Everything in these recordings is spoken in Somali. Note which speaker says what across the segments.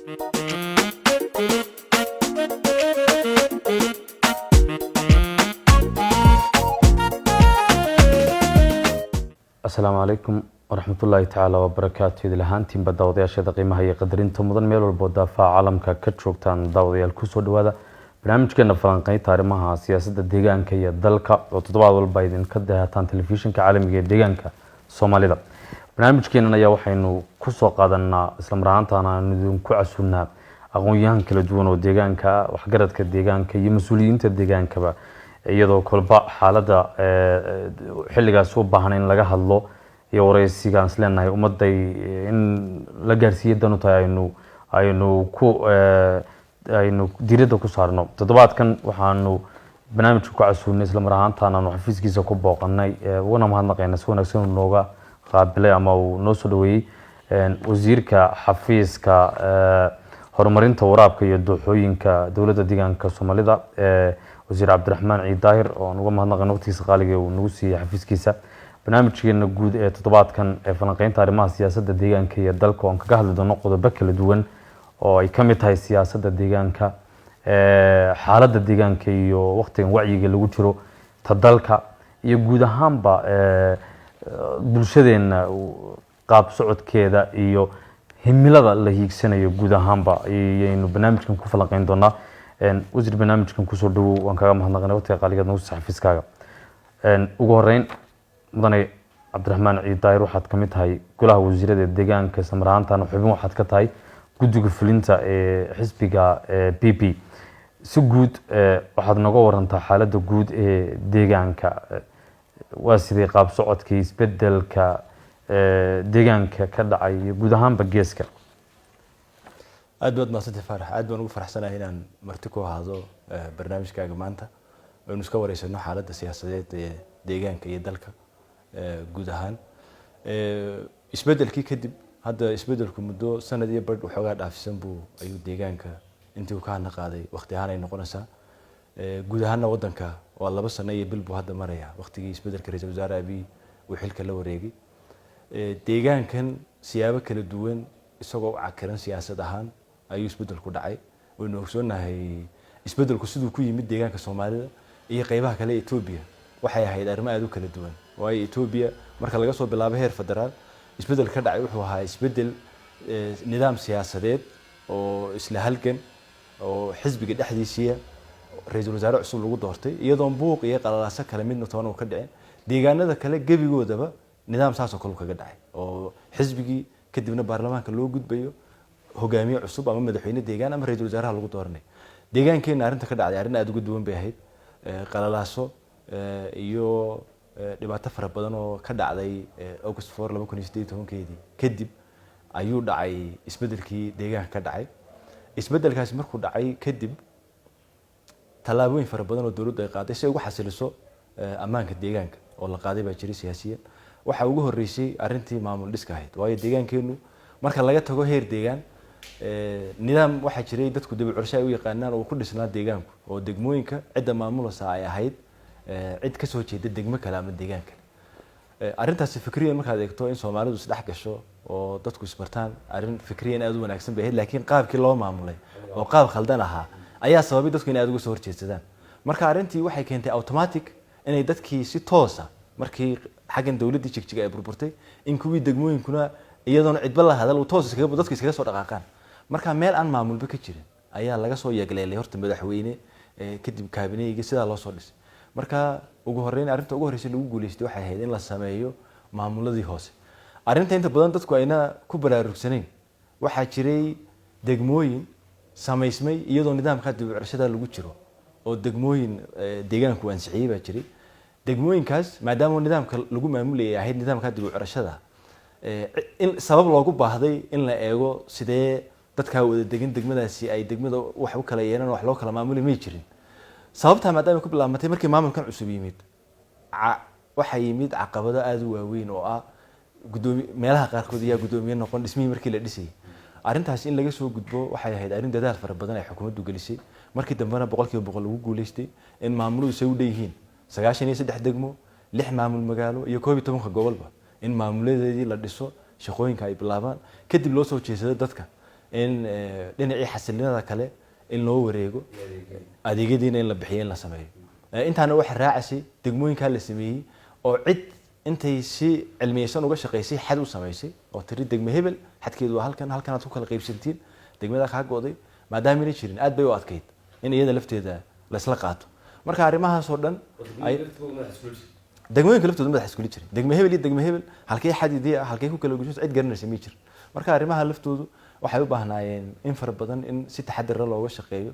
Speaker 1: السلام عليكم ورحمة الله تعالى وبركاته. إذا لهانتين بدأوا شيء قيمة هي قدرين تمضن ميل والبودافع عالم ككتشوكتان داودي الكوسود وهذا برنامج كنا فرنقي تاريمها سياسة الديجان كي الدلكا وتطبع والبايدين كده تان تلفزيون كعالمي الديجان كصومالي ده برنامج كنا يوحي إنه كوسو قادنا إسلام رانتانا ندون كعسونا أغويان كلا جوانو الديجان كا وحجرت كالديجان كي مسؤولين الديجان كبا iyadoo kolba xaaladda xilligaas u baahan in laga hadlo iyo wareysigaan isleenahay ummaday in la gaarsiiyo danu tahay aynu diirada ku saarno toddobaadkan waxaanu barnaamijka ku casuunay isla mar ahaantaana xafiiskiisa ku booqanay wana mahadnaqayna si wanaagsan nooga qaabilay ama uu noo soo dhaweeyay wasiirka xafiiska horumarinta waraabka iyo dooxooyinka dowladda deegaanka Soomaalida وزير عبد الرحمن عيد داهر ونقول مهنا قنوتي سقالي ونوسي حفيز كيسة برنامجنا جود تطبيقات كان فنقين تاريخ سياسة الديجان كي يدلك وانك جهل ده نقطة بكل دوين أو يكمل هاي سياسة الديجان كا حالة الديجان كي وقت وعي جلوتشرو تدلك يجود هم با بلشدين قاب صعود كذا يو هم لذا اللي هيك سنة يجود هم با يعني برنامجكم كفلقين دونا وزير برنامجكم كسر دو وانكاغا مهنغنا وتي قاليغا نو صحفيسكاغا ugu horeyn mudane Cabdiraxmaan Ciid Daahir waxaad kamid tahay golaha wasiirada deegaanka Samaraantan xubin waxaad ka tahay guddiga fulinta ee xisbiga PP si guud waxaad naga warantaa xaaladda guud ee deegaanka waa sidii qaab socodkii isbedelka deegaanka ka dhacay guud ahaanba geeska
Speaker 2: aad baad maasante farax aad baan ugu faraxsanahay inaan marti ku ahaado barnaamijkaaga maanta oo iska wareysano xaaladda siyaasadeed ee deegaanka iyo dalka guud ahaan isbedelkii kadib hadda isbedelku muddo sanad iyo badh waxoogaa dhaafsan buu ayuu deegaanka intii uu ka hadna qaaday waqti ahaan ay noqonaysaa guud ahaanna waddanka waa 2 sano iyo bil buu hadda maraya waqtigii isbedelka ra'iisul wasaare Abiy uu xilka la wareegay deegaankan siyaabo kala duwan isagoo u cakiran siyaasad ahaan ayuu isbedelku dhacay oo noo ogsoonahay isbedelku sidoo ku yimid deegaanka Soomaalida iyo qaybaha kale Ethiopia waxay ahayd arrimo aad u kala duwan waayo Ethiopia marka laga soo bilaabo heer federaal isbedel ka dhacay wuxuu ahaa isbedel nidaam siyaasadeed oo isla halgan oo xisbiga dhexdiisa ra'iisul wasaare cusub lagu doortay iyadoo buuq iyo qalalaasa kala midna toona ka dhacay deegaanada kale gabigoodaba nidaam saas oo kale kaga dhacay oo xisbigii kadibna baarlamaanka loo gudbayo hogaamiye cusub ama madaxweyne deegaan ama ra'iisul wasaaraha lagu dooranay deegaankeena arinta ka dhacday arin aad ugu duwan bay ahayd qalalaaso iyo dhibaato fara badan oo ka dhacday August 4 2018 kadib ayuu dhacay isbedelkii deegaanka ka dhacay isbedelkaas markuu dhacay kadib talaabooyin fara badan oo dawladdu ay qaaday si ay ugu xasiliso ammaanka deegaanka oo la qaaday baa jiray siyaasiyan waxa ugu horeysay arintii maamul dhiska ahayd waayo deegaankeenu marka laga tago heer deegaan nidaam waxa jiray dadku dib u curshay u yaqaanaan oo ku dhisnaa deegaanku oo degmooyinka cid maamulasa ay ahayd cid ka soo jeeda degmo kale ama deegaan kale arintaas fikriyan marka aad eegto in Soomaalidu isdhex gasho oo dadku isbartaan arin fikriyan aad u wanaagsan bay ahayd laakiin qaabkii loo maamulay oo qaab khaldan ahaa ayaa sababay dadku in aad uga soo horjeedsadaan marka arintii waxay keentay automatic inay dadkii si toos ah markii xagan dawladda jigjiga ay burburtay in kuwii degmooyinkuna iyadoona cidba la hadal oo toos iskaga dadku iskaga soo dhaqaaqaan marka meel aan maamulba ka jirin ayaa laga soo yeegleelay horta madaxweyne kadib kaabineyga sida loo soo dhisay marka ugu horeyn arinta ugu horeysay lagu guuleystay waxay ahayd in la sameeyo maamuladii hoose arinta inta badan dadku ayna ku baraarugsaneen waxa jiray degmooyin sameysmay iyadoo nidaamka dib u curashada lagu jiro oo degmooyin deegaanku ansixiyay baa jiray degmooyinkaas maadaama nidaamka lagu maamulayay ahayd nidaamka dib u curashada in sabab loogu baahday in la eego sidee dadka wada degan degmadaasi ay degmada wax u kala yeelan wax loo kala maamulay ma jirin sababta maadaama ku bilaabmatay markii maamulkan cusub yimid waxa yimid caqabado aad u waaweyn oo ah gudoomiye meelaha qaarkood ayaa gudoomiye noqon dhismihii markii la dhisay arintaas in laga soo gudbo waxay ahayd arin dadaal fara badan ay xukuumaddu gelisay markii dambena 100% lagu guuleystay in maamuladu soo u dheeyeen 93 degmo 6 maamul magaalo iyo 12 gobolba in maamuladeedii la dhiso shaqooyinka ay bilaabaan kadib loo soo jeesado dadka in dhinacii xasilinada kale in loo wareego adeegyadiina in la bixiyo in la sameeyo intaana waxa raacayay degmooyinka la sameeyay oo cid intay si cilmiyeysan uga shaqeysay xad u sameysay oo tiri degmo hebel xadkeedu waa halkan aad ku kala qaybsantiin degmada ka go'day maadaama ay jirin aad bay u adkayd in iyada lafteeda la isla qaato marka arrimahaas oo dhan ay degmooyinka laftooda madax isku jiray degmo hebel halkay xadidii halkay ku kala gudubto cid garanaysa ma jir marka arrimaha laftoodu waxay u baahnaayeen in far badan in si taxaddar looga shaqeeyo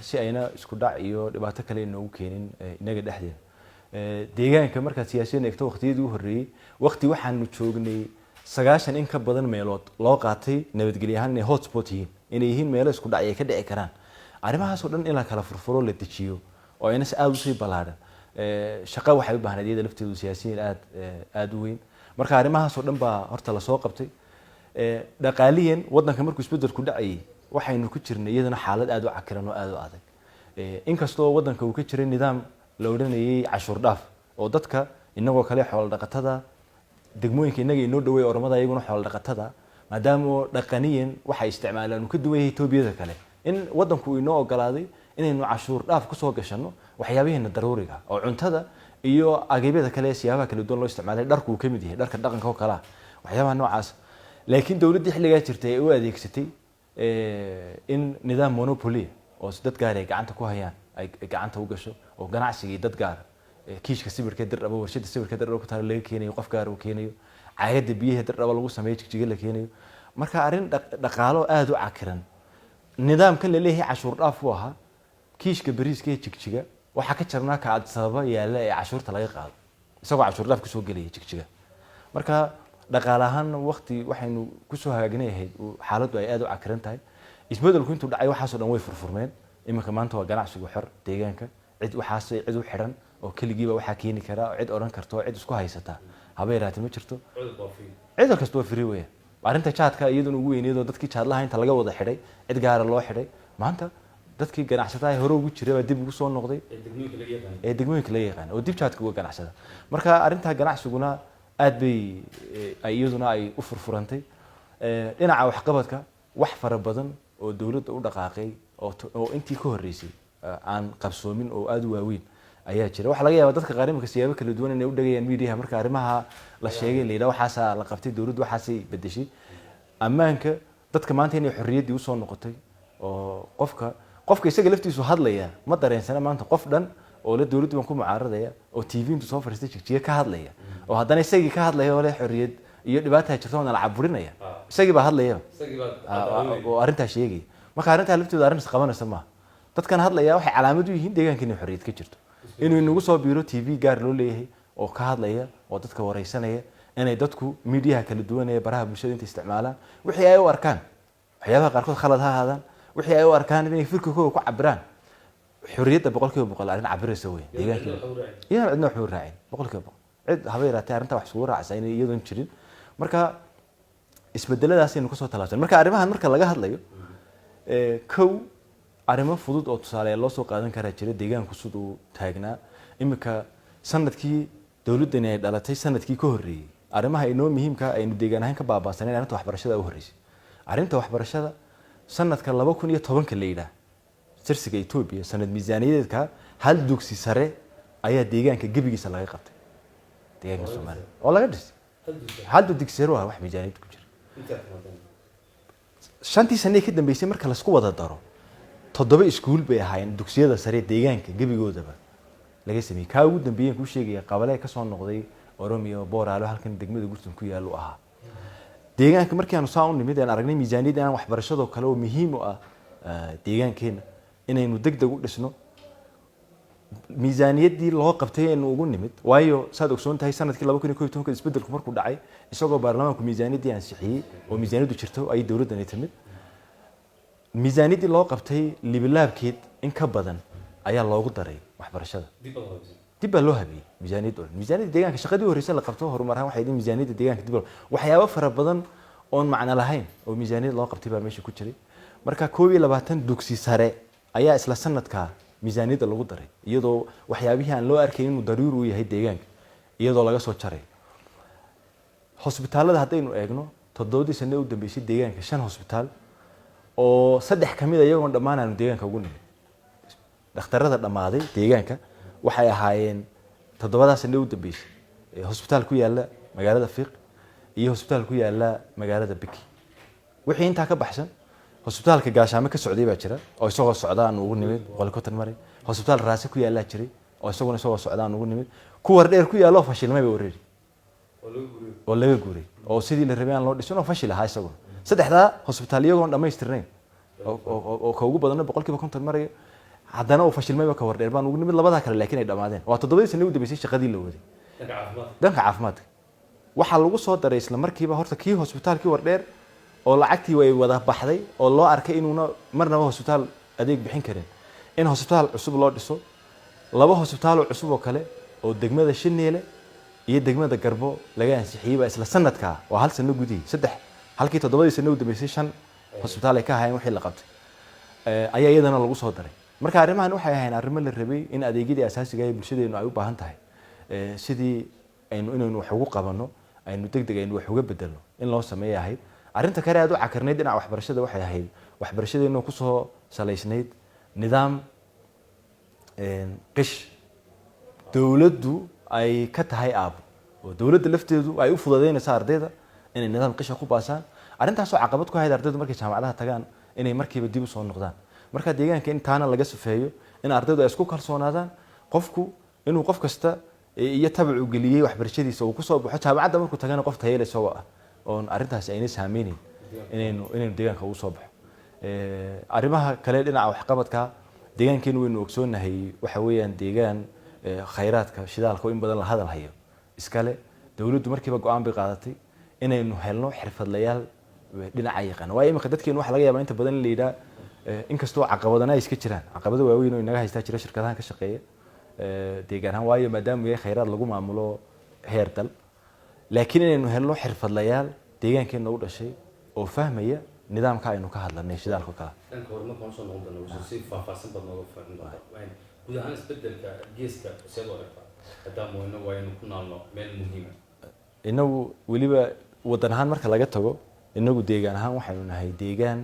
Speaker 2: si ayna isku dhac iyo dhibaato kale inoogu keenin inaga dhexdeeda deegaanka markaad siyaasiyiin eegto waqtiyadii u horreeyay waqti waxaanu joognay 90 in ka badan meelood loo qaatay nabadgelyo ahaan inay hotspot yihiin inay yihiin meelo isku dhac ay ka dhici karaan arrimahaas oo dhan in la kala furfuro la dejiyo oo ayna si aad u sii ballaaran shaqo waxay u baahnayd iyada lafteedu siyaasiyiin aad u weyn marka arrimahaas oo dhan baa horta la soo qabtay dhaqaaliyan wadanka markuu isbedelku dhacayay waxaynu ku jirnay iyadana xaalad aad u cakiran oo aad u adag inkastoo wadanka uu ka jiray nidaam la odhanayay cashuur dhaaf oo dadka inagoo kale xoolo dhaqatada degmooyinka inaga inoo dhaweey oromada iyaguna xoolo dhaqatada maadaama dhaqaniyan waxay isticmaalaan uu ka duwan yahay Toobiyada kale in wadanku inoo ogolaaday inaynu cashuur dhaaf ku soo gashano waxyaabaheena daruuriga oo cuntada iyo agabyada kale siyaabaha kala duwan loo isticmaalay dharku uu ka mid yahay dharka dhaqanka oo kala waxyaabaha noocaas laakiin dawladda xilliga jirtay ay u adeegsatay in nidaam monopoly oo dad gaar ah gacanta ku hayaan ay gacanta u gasho oo ganacsiga dad gaar kiishka sawirka dirraba warshada sawirka dirraba ku taal laga keenayo qof gaar uu keenayo caagada biyaha dirraba lagu sameeyo jigjiga la keenayo marka arrin dhaqaalo aad u cakiran nidaamkan la leeyahay cashuur dhaaf u ahaa kiishka bariiska ee jigjiga waxa ka jarnaa ka cad sababa yaala ee cashuurta laga qaado isagoo cashuur dhaaf ku soo galay jigjiga marka dhaqaalahan waqti waxaynu ku soo hagaagnahay xaaladdu ay aad u cakiran tahay isbedelku intuu dhacay waxaas oo dhan way furfurmeen iminka maanta waa ganacsigu xor deegaanka cid waxaas cid u xiran oo kaligiiba waxa keeni kara cid oran karto cid isku haysata habeeraati ma jirto cid kasta waa free way arinta chatka iyaduna ugu weyneedo dadkii chaad lahayn inta laga wada xidhay cid gaar loo xidhay maanta dadkii ganacsatada hore ugu jiray dib ugu soo noqday degmooyinka la yaqaan oo dib chatka uga ganacsada marka arinta ganacsiguna aad bay iyaduna ay u furfurantay dhinaca waxqabadka wax fara badan oo dawladda u dhaqaaqay oo intii ka horeysay aan qabsoomin oo aad u waaweyn ayaa jira waxa laga yaabaa dadka qaranka siyaabo kala duwan inay u dhagayaan media marka arrimaha la sheegay leeyahay waxaas la qabtay dawladdu waxaasay bedeshay ammaanka dadka maanta inay xorriyadii u soo noqotay oo qofka isaga laftiisu hadlaya ma dareensana maanta qof dhan oo la dawladdu ku mucaaradaya oo TV intu soo fariistay jigjiga ka hadlaya oo haddana isagii ka hadlaya oo leh xorriyad iyo dhibaato jirto oo la caburinaya isagii baa hadlaya oo arrinta sheegay marka arrinta lafteedu arrin is qabanaysa ma dadkan hadlaya waxay calaamad u yihiin deegaanka inay xorriyad ka jirto inuu inagu soo biiro TV gaar loo leeyahay oo ka hadlaya oo dadka wareysanaya inay dadku media kala duwan ee baraha bulshada inta isticmaalaan wixii ay u arkaan waxyaabaha qaarkood khalad ha ahaadaan wixii ay u arkaan inay fikirkooda ku cabiraan xorriyadda 100% arrin cabiraysa way deegaanka iyana cidna wuxuu raacin 100% cid habeeraatay arrinta wax sugu raacsan inay iyadoon jirin marka isbedeladaas inuu ka soo talaabsan marka arrimahan marka laga hadlayo kow arrimo fudud oo tusaale loo soo qaadan kara jira deegaanku sidoo taagnaa imika sanadkii dawladdan ay dhalatay sanadkii ka horeeyay arrimaha inoo muhiimka aynu deegaan ahaan ka baabaasaneen arrinta waxbarashada u horeysay arrinta waxbarashada sanadka 2010 la yiraahdo sirsiga Itoobiya sanad miisaaniyadeedka hal dugsi sare ayaa deegaanka gabigiisa laga qabtay deegaanka Soomaaliya oo laga dhisay hal dugsi sare waa wax miisaaniyad ku jira shantii sano ka dambeysay marka la isku wada daro 7 iskuul bay ahaayeen dugsiyada sare deegaanka gabigoodaba laga sameeyay ka ugu dambeeyay ku sheegay qabale ka soo noqday Oromiyo Booraalo halkan degmada Gurtun ku yaal u ahaa deegaanka markii aanu soo nimid aan aragnay miisaaniyad aan waxbarashado kale oo muhiim u ah deegaankeena inaynu degdeg u dhisno miisaaniyadii loo qabtay inuu ugu nimid waayo saad ogsoon tahay sanadkii 2011 isbedelku markuu dhacay isagoo baarlamaanku miisaaniyadii ansixiyay oo miisaaniyadu jirto ay dawladdan ay timid miisaaniyadii loo qabtay libilaabkeed in ka badan ayaa loogu daray waxbarashada dib loo habiyay miisaaniyada deegaanka shaqadii horeysay la qabto horumar ahaan waxay idin miisaaniyada deegaanka dib waxyaabo fara badan oo macna lahayn oo miisaaniyad loo qabtay baa meesha ku jiray marka 22 dugsi sare ayaa isla sanadka miisaaniyada lagu daray iyadoo waxyaabihii aan loo arkay inuu daruuri u yahay deegaanka iyadoo laga soo jaray hospitaalada haddaynu eegno 7 sano u dambeysay deegaanka 5 hospitaal oo saddex kamid iyagoon dhammaan aanu deegaanka ugu nimid dhakhtarada dhammaaday deegaanka waxay ahaayeen 7 sano u dambeysay hosbitaal ku yaala magaalada Fiiq iyo hosbitaal ku yaala magaalada Biki wixii inta ka baxsan hosbitaalka Gaashaamo ka socday baa jira oo isagoo socdaan ugu nimid qolkotan maray hosbitaal Raasi ku yaala jiray oo isaguna isagoo socdaan ugu nimid ku war dheer ku yaalo fashilmay bay wareeri oo laga guuray oo sidii la rabay aan loo dhisin oo fashil ahaa isagoo saddexda hosbitaal iyagoon dhamaystirnayn oo ka ugu badan 50% maray haddana oo fashilmay ka war dheer baan ugu nimid labada kale laakiin ay dhamaadeen waa 7 sano u dambeysay shaqadii la waday dhanka caafimaadka waxa lagu soo daray isla markiiba horta kii hosbitaalkii war dheer oo lacagtii way wada baxday oo loo arkay inuuna marnaba hosbitaal adeeg bixin karin in hosbitaal cusub loo dhiso laba hosbitaal oo cusub oo kale oo degmada Shineele iyo degmada Garbo laga ansixiyay isla sanadka waa hal sano gudii saddex halkii 7 sano u dambeysay 5 hosbitaal ay ka hayeen wixii la qabtay ayaa iyadana lagu soo daray marka arrimahan waxay ahayn arrimo la rabay in adeegyada asaasiga ah ee bulshadeenu ay u baahan tahay sidii inaynu wax ugu qabano aynu degdeg aynu wax uga bedelno in loo sameeyahay arinta kale aad u cakarneyd dhinaca waxbarashada waxay ahayd waxbarashadeenu ku soo salaysnayd nidaam qish dawladdu ay ka tahay aabo oo dawladda lafteedu ay u fududeynaysaa ardayda inay nidaam qish ku baasaan arintaas oo caqabad ku hayd ardaydu markay jaamacadaha tagaan inay markiiba dib u soo noqdaan marka deegaanka intaana laga safeeyo in ardaydu ay isku kalsoonaadaan qofku inuu qof kasta iyo tabac u galiyay waxbarashadiisa uu ku soo baxo jaamacadda markuu tagana qof tayeelay soo ah oo arintaas ayna saameynin inaynu deegaanka ugu soo baxo arrimaha kale dhinaca waxqabadka deegaankeenu waynu ogsoonahay waxa weeyaan deegaan khayraadka shidaalka in badan la hadal hayo iskale dawladdu markiiba go'aan bay qaadatay inaynu helno xirfadlayaal dhinaca yaqaan waayo imika dadkeenu waxa laga yaabaa inta badan la yiraahdo inkastoo caqabadana ay iska jiraan caqabado waaweyn oo inaga haysta jira shirkadaha ka shaqeeya deegaan waayo maadaama ay khayraad lagu maamulo heer dal laakiin inaynu helno xirfadlayaal deegaankeena u dhashay oo fahmaya nidaamka aynu ka hadlanay shidaalka kala
Speaker 1: dhanka horumarka soo noqon doona si faahfaahsan badan uga fahmin guud ahaan isbedelka geeska sidoo kale hadama waynu ku naalno meel muhiim ah
Speaker 2: inagu waliba wadan ahaan marka laga tago inagu deegaan ahaan waxaynu nahay deegaan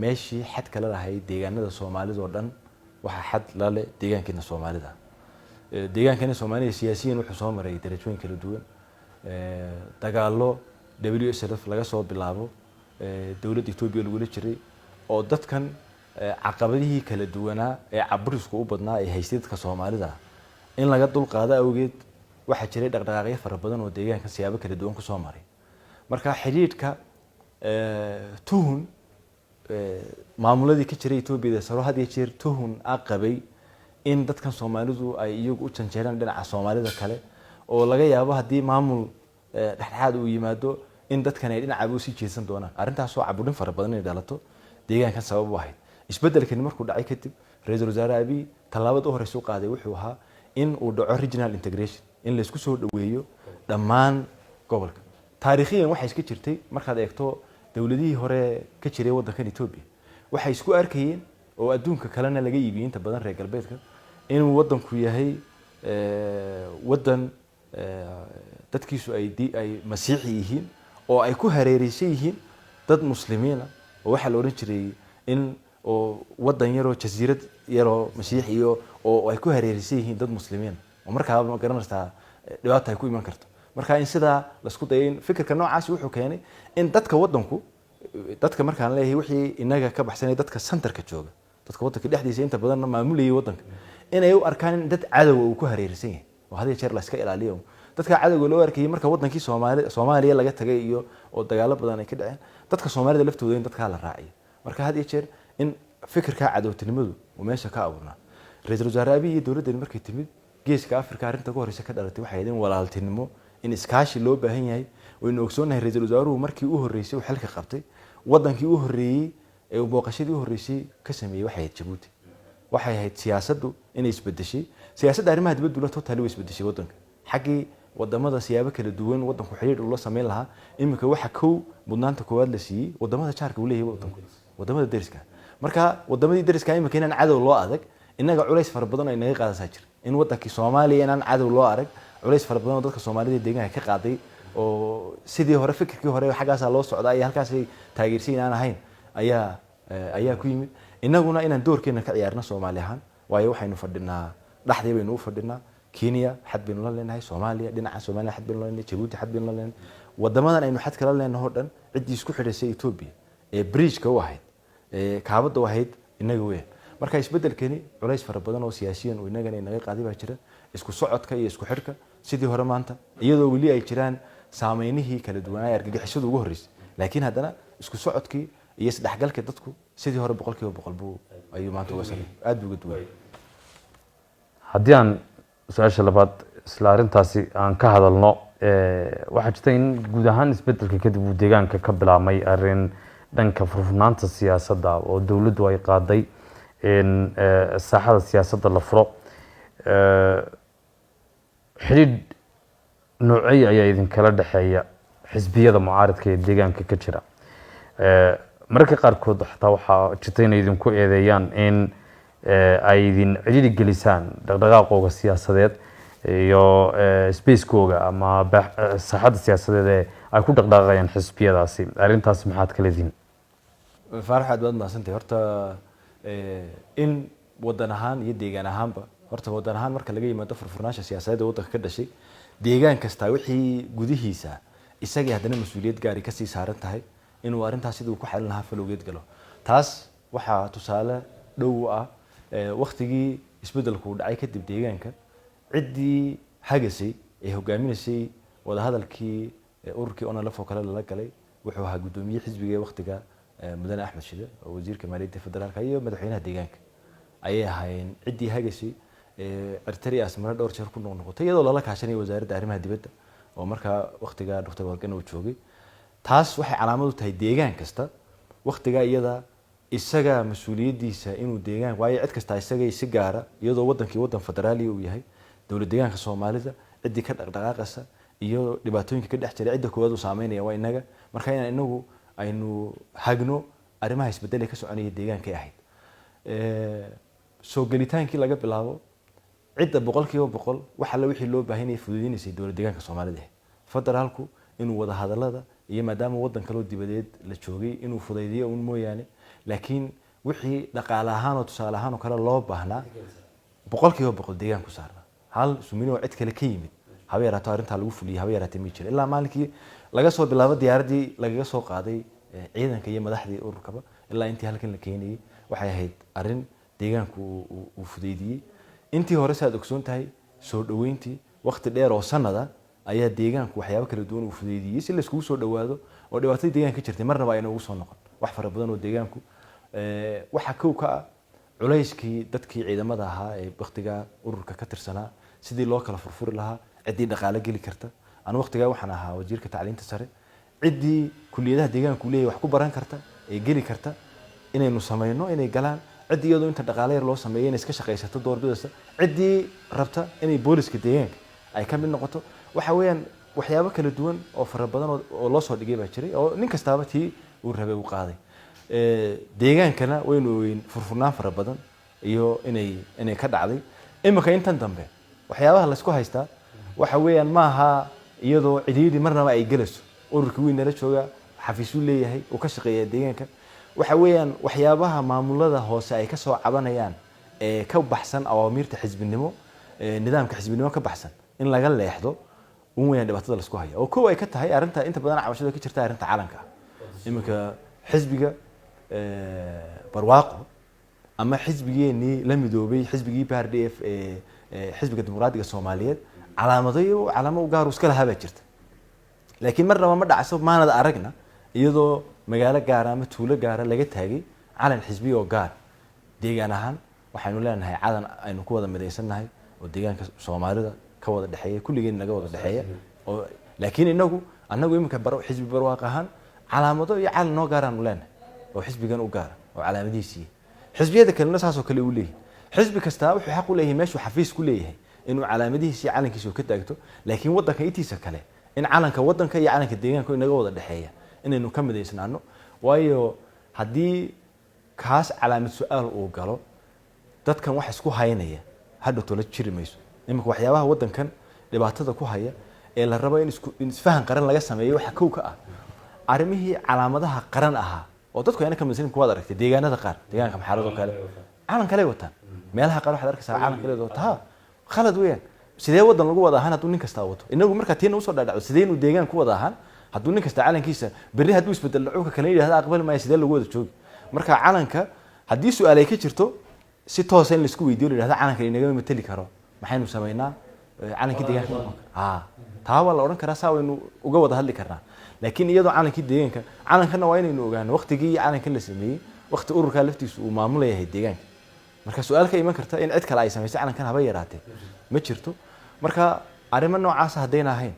Speaker 2: meeshii xad kala lahay deegaanada Soomaalida oo dhan waxa xad la leh deegaankeena Soomaalida deegaankeena Soomaalida siyaasiyiin wuxuu soo maray darajooyin kala duwan dagaalo WSLF laga soo bilaabo dawladda Itoobiya lagu jiray oo dadkan caqabadihii kala duwanaa ee caburisku u badnaa ee haysidka Soomaalida in laga dul qaado awgeed waxa jiray dhaqdhaqaaqyo fara badan oo deegaanka siyaabo kala duwan ku soo maray marka xiriirka tuhun maamuladii ka jiray Itoobiya saro had iyo jeer tuhun aqabay in dadkan Soomaalidu ay iyagu u janjeeraan dhinaca Soomaalida kale oo laga yaabo hadii maamul dhaxdhaxaad uu yimaado in dadkan ay dhinaca u sii jeesan doonaan arintaas oo caburin fara badan ay dhalato deegaanka sabab u ahayd isbedelkan markuu dhacay kadib Ra'iisul Wasaare Abiy talaabada u horeysa u qaaday wuxuu ahaa in uu dhaco regional integration in la isku soo dhaweeyo dhammaan gobolka taariikhiyan waxa iska jirtay markaad eegto dawladihii hore ka jiray wadankan Itoobiya waxay isku arkayeen oo adduunka kalena laga iibiyay inta badan reer galbeedka inuu wadanku yahay wadan dadkiisu ay masiixi yihiin oo ay ku hareeraysan yihiin dad muslimiina oo waxa la oran jiray in oo wadan yaro jasiirad yaro masiixi oo ay ku hareeraysan yihiin dad muslimiin oo markaa ma garanaysaa dhibaato ay ku iman karto marka in sida la isku dayay fikirka noocaas wuxuu keenay in dadka wadanku dadka markaan leeyahay wixii inaga ka baxsanay dadka centerka jooga dadka wadanka dhexdiisa inta badan maamulayay wadanka inay u arkaan dad cadow oo ku hareeraysan yahay oo hadii jeer la iska ilaaliyo dadka cadawga loo arkay marka wadankii Soomaaliya laga tagay iyo oo dagaalo badan ay ka dhaceen dadka Soomaalida laftooda in dadka la raaciyo marka hadii jeer in fikirka cadawtinimadu uu meesha ka abuurnaa Ra'iisul Wasaare Abiy iyo dawladda markay timid geeska Afrika arinta ku horeysa ka dhalatay waxay idin walaaltinimo in iskaashi loo baahan yahay oo in ogsoonahay Ra'iisul Wasaaruhu markii uu horeysay uu xilka qabtay wadankii uu horeeyay ee booqashadii uu horeysay ka sameeyay waxay ahayd Djibouti waxay ahayd siyaasaddu inay isbedeshay siyaasadda arrimaha dibadda totally way isbedeshay wadanka xaqii wadamada siyaabo kala duwan wadanku xiriir ula sameyn lahaa imika waxa mudnaanta koowaad la siiyay wadamada jaarka uu leeyahay wadanku wadamada deriska marka wadamadii deriska imika inaan cadow loo adag inaga culays fara badan ay naga qaadaysaa jir in wadankii Soomaaliya inaan cadow loo arag culays fara badan oo dadka Soomaalida deegaanka ka qaaday oo sidii hore fikirkii hore xagaas loo socday ay halkaas ay taageersiin aan ahayn ayaa ku yimid inaguna inaan doorkeena ka ciyaarno Soomaali ahaan waayo waxaynu fadhinaa dhaxdii baynu u fadhinaa Kenya xad baynu la leenahay Soomaaliya dhinaca Soomaaliya xad baynu la leenahay Djibouti xad baynu la leenahay wadamadan aynu xad kala leenahay oo dhan cidii isku xidhaysay Ethiopia ee bridge-ka u ahayd kaabada u ahayd inaga weyn marka isbedelkani culays fara badan oo siyaasiyan oo inagana inaga qaaday baa jira isku socodka iyo isku xidhka sidii hore maanta iyadoo wali ay jiraan saameynihii kala duwanaa argagixisadu ugu horeysay laakiin haddana isku socodkii iyo isdhexgalka dadku sidii hore 100% buu ayuu maanta uga sameeyay aad buu uga duway
Speaker 1: haddii aan su-aasha labaad isla arrintaasi aan ka hadalno waxaa jirta in guud ahaan isbedelka kadib uu deegaanka ka bilaabmay arrin dhanka furfurnaanta siyaasadda oo dowladdu ay qaaday in saaxada siyaasadda la furo xidhiidh noocay ayaa idinkala dhexeeya xisbiyada mucaaradka ee deegaanka ka jira mararka qaarkood xataa waxaa jirta inay idinku eedeeyaan in ay idin cidhiidhi gelisaan dhaqdhaqaaqooga siyaasadeed iyo spacekooga ama saaxadda siyaasadeed ee ay ku dhaqdhaqaaqayaan xisbiyadaasi arrintaas maxaad ka leedihiin
Speaker 2: Farxad baad maasantay horta in wadan ahaan iyo deegaan ahaanba horta wadan ahaan marka laga yimaado furfurnaansha siyaasadeed wadanka ka dhashay deegaan kasta wixii gudihiisa isagii haddana mas'uuliyad gaari ka sii saaran tahay inuu arrintaas sidii ku xalin lahaa falowgeed galo taas waxaa tusaale dhow ah waqtigii isbedelku dhacay kadib deegaanka ciddii hagasay ee hogaaminaysay wada hadalkii ururkii ONLF oo kale la galay wuxuu ahaa gudoomiye xisbiga waqtiga mudane Axmed Shide oo wasiirka maaliyadda federaalka iyo madaxweynaha deegaanka ayay ahaayeen ciddii hagasay Eritrea asmara dhowr jeer ku noqotay iyadoo lala kaashanay wasaaradda arrimaha dibadda oo markaa waqtiga Dr. Wargan uu joogay taas waxay calaamad u tahay deegaan kasta waqtiga iyada isaga mas'uuliyadiisa inuu deegaan waayo cid kasta isaga si gaara iyadoo wadankii wadan federaali uu yahay dawlad deegaanka Soomaalida cidii ka dhaqdhaqaaqaysa iyo dhibaatooyinka ka dhex jira cidda koowaad uu saameynaya waa inaga marka inagu aynu hagno arrimaha isbedelay ka soconaya deegaanka ay ahayd soo gelitaankii laga bilaabo cidda 100% waxa la wixii loo baahan yahay fududeynaysa dawlad deegaanka Soomaalida federaalku inuu wada hadalada iyo maadaama wadan kale oo dibadeed la joogay inuu fudaydiyo un mooyaane laakiin wixii dhaqaale ahaan oo tusaale ahaan oo kale loo baahnaa 100% deegaanku saarna hal sumino cid kale ka yimid haba yaraato arrinta lagu fuliyay haba yaraatay ma jiro ilaa maalinkii laga soo bilaabo diyaaradii laga soo qaaday ciidanka iyo madaxdii ururkaba ilaa intii halkan la keenayay waxay ahayd arrin deegaanku uu fudaydiyay intii hore saad ogsoon tahay soo dhaweyntii waqti dheer oo sanada ayaa deegaanku waxyaabo kala duwan uu fudaydiyay si la isku soo dhawaado oo dhibaatada deegaanka jirtay marnaba ayna ugu soo noqon wax fara badan oo deegaanku waxa kow ka ah culayskii dadkii ciidamada ahaa ee waqtiga ururka ka tirsanaa sidii loo kala furfuri lahaa cidii dhaqaale geli karta aan waqtiga waxaan ahaa wasiirka tacliinta sare cidii kulliyadaha deegaanku leeyahay wax ku baran karta ee geli karta inaynu sameeyno inay galaan cidii iyadoo inta dhaqaale yar loo sameeyay inay iska shaqaysato doorbidaysa cidii rabta inay booliska deegaanka ay ka mid noqoto waxa weeyaan waxyaabo kala duwan oo fara badan oo loo soo dhigay baa jiray oo nin kastaaba tii uu rabay uu qaaday deegaankana waynu weyn furfurnaan fara badan iyo inay ka dhacday imika intan dambe waxyaabaha la isku haystaa waxa weeyaan maaha iyadoo cidhiidhi marnaba ay galayso ururka weyn nala jooga xafiisu leeyahay oo ka shaqeeya deegaanka waxa weeyaan waxyaabaha maamulada hoose ay ka soo cabanayaan ee ka baxsan awaamirta xisbinimo nidaamka xisbinimo ka baxsan in laga leexdo weeyaan dhibaatada la isku haya oo koow ay ka tahay arrinta inta badan cabashada ka jirta arrinta caalamka imika xisbiga barwaaqo ama xisbigeeni la midoobay xisbigii PRDF xisbiga dimuqraadiga Soomaaliyeed calaamado gaar u iska lahaa jirta laakiin marnaba ma dhacso maanada aragna iyadoo magaalo gaar ama tuulo gaar laga taagay calan xisbi oo gaar deegaan ahaan waxaanu leenahay calan aynu ku wada mideysanahay oo deegaanka Soomaalida ka wada dhaxeeya kulligeen naga wada dhaxeeya oo laakiin anagu imika xisbi barwaaqo ahaan calaamado iyo calan noo gaaraan leenahay oo xisbigan u gaar oo calaamadiisii xisbiyada kalena saasoo kale u leeyahay xisbi kasta wuxuu xaq u leeyahay meeshuu xafiis ku leeyahay inuu calaamadihiisa iyo calankiisa ka taagto laakiin wadanka intiisa kale in calanka wadanka iyo calanka deegaanka inaga wada dhaxeeya inaynu ka mideysnaano waayo haddii kaas calaamad su'aal uu galo dadkan wax isku haynaya hadda tolo jiri mayso imika waxyaabaha wadankan dhibaatada ku haya ee la rabo in isfahan qaran laga sameeyo waxa kow ka ah arrimihii calaamadaha qaran ahaa oo dadku ayna ka muslimku waad aragtay deegaanada qaar deegaanka maxaarad oo kale calan kale wataan meelaha qaar waxaad arkaysaa calan kale wataa khalad weeyaan sidee wadan lagu wada ahaan hadduu nin kasta wato inagu markaa tiina usoo dhaadhaco sidee inuu deegaan ku wada ahaan hadduu nin kasta calankiisa berri hadduu isbedel dhacuka kale yidhahda aqbali maayo sidee lagu wada joogi marka calanka haddii su-aal ay ka jirto si toosa in laisku weydiyo la yidhahda calankan inagama mateli karo maxaynu samaynaa calankii deegaanka taa waa la odhan karaa saa waynu uga wada hadli karnaa laakiin iyadoo calankii deegaanka calankana waa inaynu ogaano waqtigii calankan la sameeyey waqti ururkaa laftiisu uu maamulayahay deegaanka marka su-aal ka iman karta in cid kale ay samaysay calankan haba yaraatee ma jirto marka arrimo noocaasa haddayna ahayn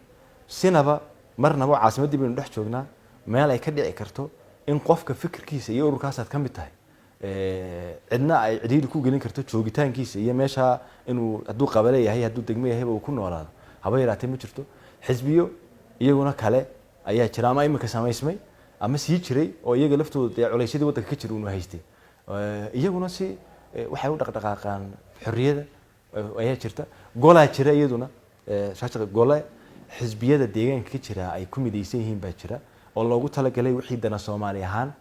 Speaker 2: sinaba marnaba caasimaddii baynu dhex joognaa meel ay ka dhici karto in qofka fikirkiisa iyo ururkaasaad ka mid tahay cidna ay cidhiidhi ku gelin karto joogitaankiisa iyo meesha inuu hadduu qabale yahay hadduu degmo yahayba uu ku noolaado haba yaraatee ma jirto xisbiyo iyaguna kale ayaa jira ama imika samaysmay ama sii jiray oo iyaga laftooda dee culaysyadii waddanka ka jira unu haystay iyaguna si waxay u dhaqdhaqaaqaan xorriyada ayaa jirta golaa jira iyaduna gole xisbiyada deegaanka ka jira ay ku midaysan yihiin baa jira oo loogu talagalay wixii dana Soomaali ahaan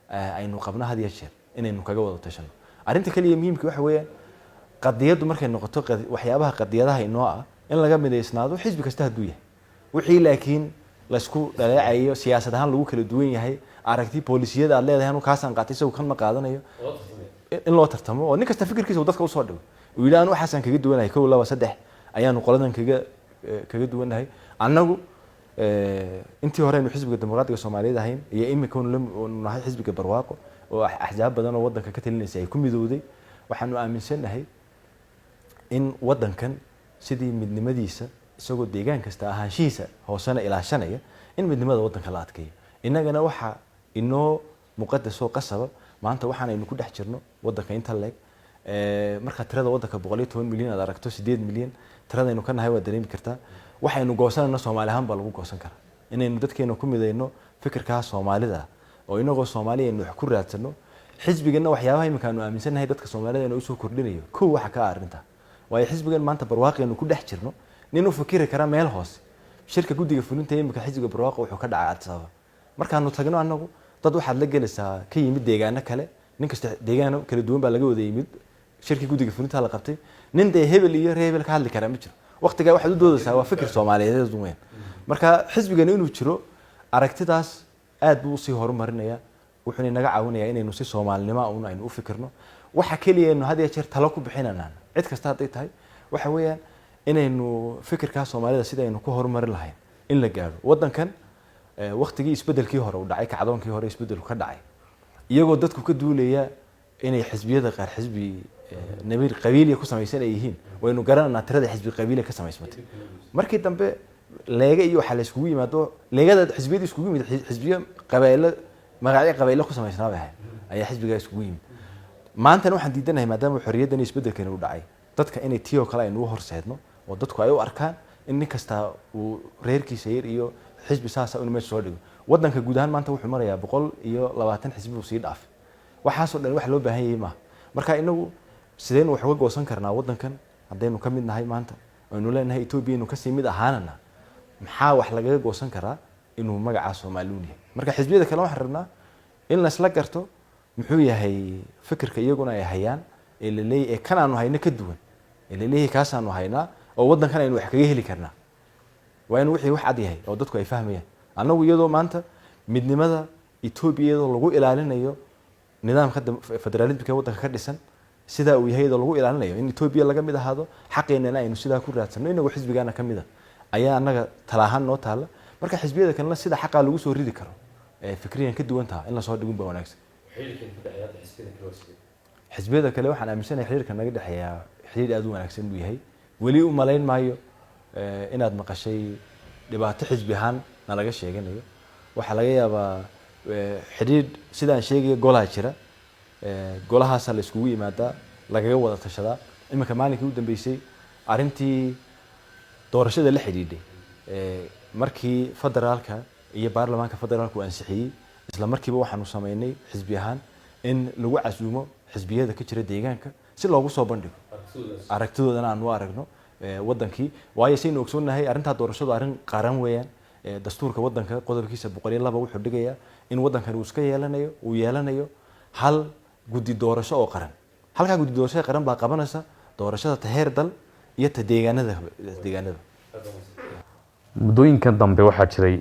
Speaker 2: aynu qabna had iyo jeer inaynu kaga wada tashano arrinta kaliya muhiimka waxa weeyaan qadiyadu markay noqoto waxyaabaha qadiyadaha inoo ah in laga midaysnaado xisbi kasta hadduu yahay wixii laakiin laisku dhaleecayo siyaasad ahaan lagu kala duwan yahay aragti boolisiyada aad leedahay inuu kaasaan qaatay isagu kan ma qaadanayo in loo tartamo oo nin kasta fikirkiisa uu dadka usoo dhigo uu yidhi anu waxaasaan kaga duwanahay 1 2 3 ayaanu qoladan kaga duwanahay annagu intii hore aynu xisbiga dimuqraadiga Soomaaliyeed ahayn iyo imika uu nahay xisbiga barwaaqo oo axzaab badan oo wadanka ka talinaysa ay ku midowday waxaanu aaminsanahay in wadankan sidii midnimadiisa isagoo deegaan kasta ahaanshihiisa hoosana ilaashanaya in midnimada wadanka la adkeeyo inagana waxa inoo muqaddas oo qasaba maanta waxaan aynu ku dhex jirno wadanka inta leeg marka tirada wadanka 110 milyan aad aragto 8 milyan tirada aynu ka nahay waa dareemi kartaa waxaynu goosanayno Soomaali ahaan baa lagu goosan karaa inaynu dadkeena ku midayno fikirka Soomaalida oo inagoo Soomaaliya aynu wax ku raadsano xisbigana waxyaabaha imika aanu aaminsanahay dadka Soomaalida inuu soo kordhinayo koow waxa ka arinta way xisbigan maanta barwaaqeenu ku dhex jirno nin uu fikiri kara meel hoose shirka guddiga fulinta imika xisbiga barwaaqo wuxuu ka dhacay Addis markaanu tagno anagu dad waxaad la gelaysaa ka yimid deegaano kale nin kasta deegaano kala duwan baa laga wada yimid shirka guddiga fulinta la qabtay nin day hebel iyo reebel ka hadli kara ma jiro waqtiga waxaad u doodaysaa waa fikir Soomaaliyeed weyn marka xisbigan inuu jiro aragtidaas aad buu si horumarinaya wuxuu inaga caawinayaa inaynu si Soomaalinimo aynu u fikirno waxa kaliya inuu had iyo jeer talo ku bixinanaan cid kasta haday tahay waxa weeyaan inaynu fikirka Soomaalida sida aynu ku horumarin lahayn in la gaaro wadankan waqtigii isbedelkii hore u dhacay kacdoonkii hore isbedelku ka dhacay iyagoo dadku ka duulaya inay xisbiyada qaar xisbi nabiil qabiiliya ku samaysan ay yihiin waynu garananaa tirada xisbi qabiiliya ka samaysmatay markii dambe leega iyo waxa la iskugu yimaado leegada xisbiyada iskugu yimid xisbiyo qabiilo magacyo qabiilo ku samaysnaa baa ayaa xisbiga iskugu yimid maanta waxaan diidanahay maadaama xorriyadan isbedelkan uu dhacay dadka inay tiyo kale aynu horseedno oo dadku ay u arkaan in nin kasta uu reerkiisa yar iyo xisbi saasa inuu meesha soo dhigo wadanka guud ahaan maanta wuxuu marayaa 120 xisbi uu sii dhaafay waxaasoo dhan wax loo baahan yahay ma marka inagu sideen wax uga goosan karnaa wadankan hadaynu ka mid nahay maanta aynu leenahay Ethiopia inuu ka sii mid ahaanana maxaa wax laga goosan karaa inuu magaca Soomaaliyeed yahay marka xisbiyada kale waxaan rabnaa in la isla garto muxuu yahay fikirka iyaguna ay hayaan ee la leeyahay kan aanu hayno ka duwan ee la leeyahay kaas aanu haynaa oo wadankan aynu wax kaga heli karnaa waa in wixii wax cad yahay oo dadku ay fahmayaan annagu iyadoo maanta midnimada Ethiopia iyadoo lagu ilaalinayo nidaamka federalismka wadanka ka dhisan sida uu yahay lagu ilaalinayo in Ethiopia laga mid ahaado xaqeena aynu sida ku raadsano inagu xisbigana ka mid ah ayaa anaga talaahan noo taala marka xisbiyada kalena sida xaqa lagu soo ridi karo fikriyan ka duwan tahay in la soo dhigun ba wanaagsan xisbiyada kale waxaan aaminsanahay xiriirka naga dhaxeeya xiriir aad u wanaagsan uu yahay wali u malayn maayo inaad maqashay dhibaato xisbi ahaan laga sheeganayo waxa laga yaabaa xiriir sidaan sheegay golaha jira golahaas la iskugu yimaada lagaga wada tashadaa imika maalinkii u dambeysay arintii doorashada la xiriiday markii federaalka iyo baarlamaanka federaalku ansixiyay isla markiiba waxaanu sameynay xisbi ahaan in lagu casuumo xisbiyada ka jira deegaanka si loogu soo bandhigo aragtidoodana aan u aragno wadankii waayo saynu ogsoonahay arinta doorashadu arin qaran weeyaan dastuurka wadanka qodobkiisa 102 wuxuu dhigayaa in wadankan uu iska yeelanayo hal guddi doorasho oo qaran. halka guddi doorasho qaran baa qabanaysa doorashada heer dal iyo ta deegaanada.
Speaker 1: muddooyinkan dambe waxaa jiray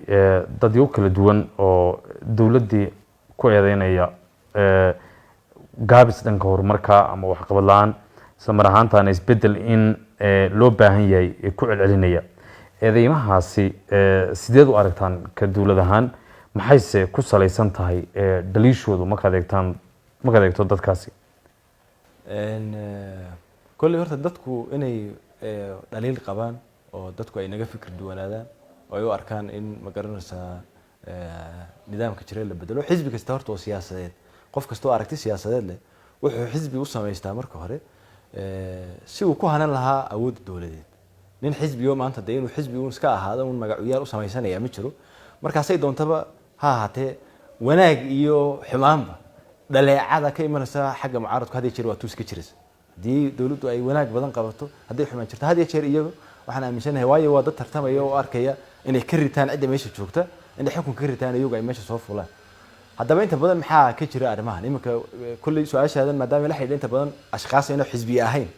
Speaker 1: dadyo kala duwan oo dowladdii ku eedeynaya gaabis dhanka horumarka ama waxqabad la-aan, isla mar ahaantaana isbedel in loo baahan yahay ee ku celcelinaya. eedeymahaasi sideed u aragtaan ka dowlad ahaan, maxayse ku salaysan tahay dhaliishoodu markaad eegto dadkaasi?
Speaker 2: kolley horta dadku inay dhaliil qabaan oo dadku ay naga fikir duwanaadaan oo ay u arkaan in ma garanaysaa nidaamka jira la bedelo. xisbi kasta horta oo siyaasadeed, qof kasta oo aragti siyaasadeed leh wuxuu xisbi u samaystaa marka hore si uu ku hanan lahaa awoodda dowladeed. nin xisbiyo maanta de inuu xisbi uun iska ahaado uun magacuyaal u samaysanaya ma jiro. markaasay doontaba ha ahaatee wanaag iyo xumaanba dhaleecada ka imanaysa xagga mucaaradku had iyo jeer waa tuuska jiraysa. haddii dowladdu ay wanaag badan qabato, hadday xumaan jirto had iyo jeer iyagu waxaan aaminsanahay, waayo waa dad tartamaya oo arkaya inay ka ritaan cidda meesha joogta, inay xukunka ka ritaan iyagu ay meesha soo fulaan. haddaba inta badan maxaa ka jira arrimahan iminka kolley su-aashaadan maadaama la xidhiidha inta badan ashkaas inay xisbiye ahayn,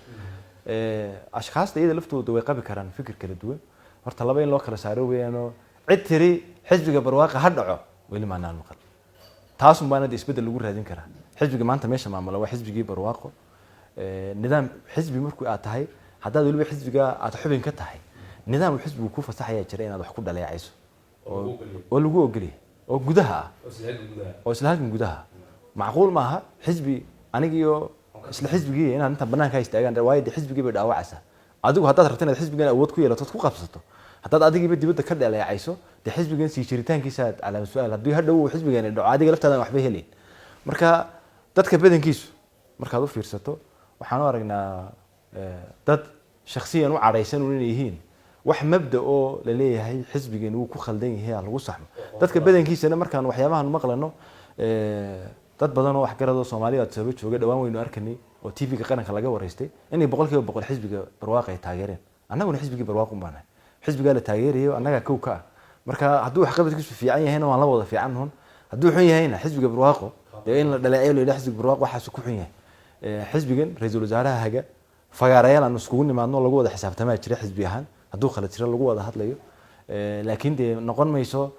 Speaker 2: ashkaasta iyada laftooda way qabi karaan fikir kala duwan. horta laba in loo kala saaro weeyaanoo cid tiri xisbiga barwaaqa ha dhaco weli maanaan maqal. taasun baana de isbedel lagu raadin karaa. xisbiga maanta meesha maamula waa xisbigii barwaaqo. nidaam xisbi markuu aad tahay, haddaad weliba xisbiga aad xubin ka tahay, nidaam xisbigu ku fasaxaya jira inaad wax ku dhaleecayso oo lagu ogolyahay oo gudaha ah oo isla halkan gudaha. macquul maaha xisbi anigiyo isla xisbigii inaan inta banaanka istaagaan, waayo de xisbigii bay dhaawacaysaa. adigu haddaad rabto inaad xisbigan awood ku yeelato ku qabsato, haddaad adigiiba dibadda ka dhaleecayso dee xisbigan sii jiritaankiisa aad calaamad su-aal. haddii hadhow xisbigan dhaco adiga laftaadan waxba helayn. marka dadka badankiisu markaad u fiirsato waxaan u aragnaa dad shakhsiyan u cadhaysan inay yihiin wax mabda oo la leeyahay xisbigan wuu ku khaldan yahay lagu saxmo. dadka badankiisana markaan waxyaabahan maqlano dad badan oo waxgaradoo Soomaaliya soo jooga dhawaan waynu arkanay oo TV-ga qaranka laga wareystay inay 100% xisbiga barwaaqo ay taageereen. annaguna xisbigii barwaaqo u baanahay, xisbiga la taageerayo annaga kow ka ah. marka hadduu wax qabadkiisu fiican yahayna waan la wada fiican noon, hadduu xun yahayna xisbiga barwaaqo dee in la dhaleecayo la xisbiga barwaaqo waxaas ku xun yahay. xisbigan ra'iisul wasaaraha haga fagaarayaal aan iskugu nimaadno lagu wada xisaabtamaa jira xisbi ahaan, hadduu khalad jira lagu wada hadlayo. laakiin dee noqon mayso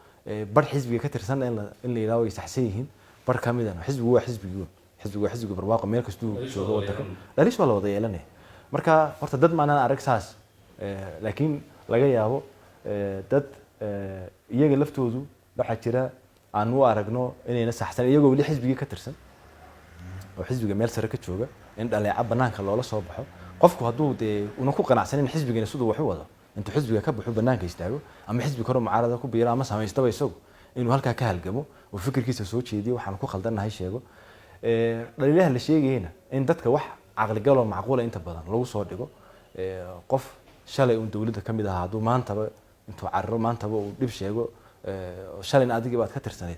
Speaker 2: bar xisbiga ka tirsan in la ilaawo ay saxsan yihiin bar ka mid ah. xisbigu waa xisbiga barwaaqo meel kastuu joogo wadanka dhalish waa la wada yeelanaya. marka horta dad maanaan arag saas, laakiin laga yaabo dad iyaga laftoodu waxaa jira aan u aragno inayna saxsan iyagoo weli xisbigii ka tirsan oo xisbiga meel sare ka jooga in dhaleeca banaanka loola soo baxo. qofku hadduu dee una ku qanacsanin xisbigan siduu wax u wado intuu xisbiga ka baxo banaanka istaago ama xisbi karo mucaarada ku biiro ama samaystaba isagu inuu halkaa ka halgamo oo fikirkiisa soo jeediyo waxaan ku khaldanahay sheego. dhaliilaha la sheegayna in dadka wax caqli galo macquula inta badan lagu soo dhigo. qof shalay uu dawladda kamid ahaa hadduu maantaba intuu carro maantaba uu dhib sheego shalayna adigii baad ka tirsaneed,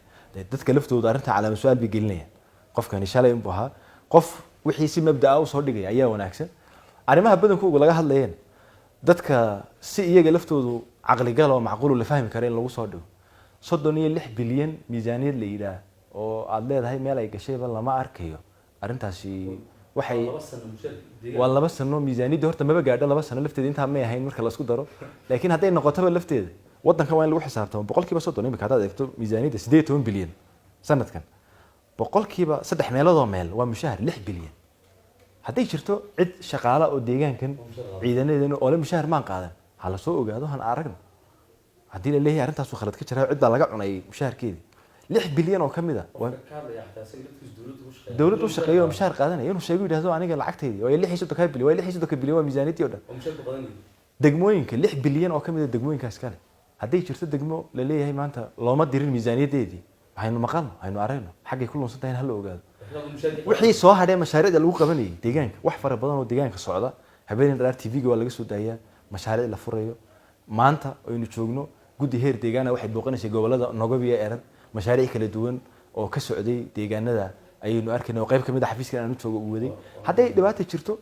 Speaker 2: dadka laftooda arrinta calaamad su-aal bay gelinayaan. qofkani shalay inbuu ahaa qof wixii si mabda'a u soo dhigaya ayaa wanaagsan. arrimaha badankooda laga hadlayeen dadka si iyaga laftoodu caqli gal oo macquul la fahmi kara in lagu soo dhigo 36 bilyan miisaaniyad la yiraahdo oo aad leedahay meel ay gashayba lama arkayo. arrintaasi waxay waa 2 sano miisaaniyadda horta maba gaadho 2 sano lafteeda inta ma ahayn marka la isku daro. laakiin hadday noqotaba lafteeda wadanka waa in lagu xisaabtamo 30% imika hadaad eegto miisaaniyadda 18 bilyan sanadkan 3 meelood meel waa mushahar 6 bilyan. hadday jirto cid shaqaale oo deegaankan ciidanadeena oo la mushahar maan qaadan hala soo ogaado han aragno. haddii la leeyahay arrintaas uu khalad ka jira cid baa laga cunay mushaharkeedii 6 bilyan oo kamid ah dawladdu shaqeeyo mushahar qaadanaya inuu sheego yiraahdo aniga lacagteedii oo 36 bilyan waa 36 bilyan waa miisaaniyadii oo dhan degmooyinka 6 bilyan oo kamid ah degmooyinkaas kale. hadday jirto degmo la leeyahay maanta looma dirin miisaaniyadeedii waxaynu maqalno aynu aragno xaggay ku lunsan tahay hal la ogaado. wixii soo hadhay mashaariicda lagu qabanayay deegaanka wax fara badan oo deegaanka socda habeenin dheer TV-ga waa laga soo daayaa mashaariic la furayo. maanta aynu joogno guddi heer deegaana waxay booqanaysay gobolada Nogobiya Eerad mashaariic kala duwan oo ka socday deegaanada ayaynu arkaynaa oo qayb kamid ah xafiiska aanu joogo u waday. hadday dhibaato jirto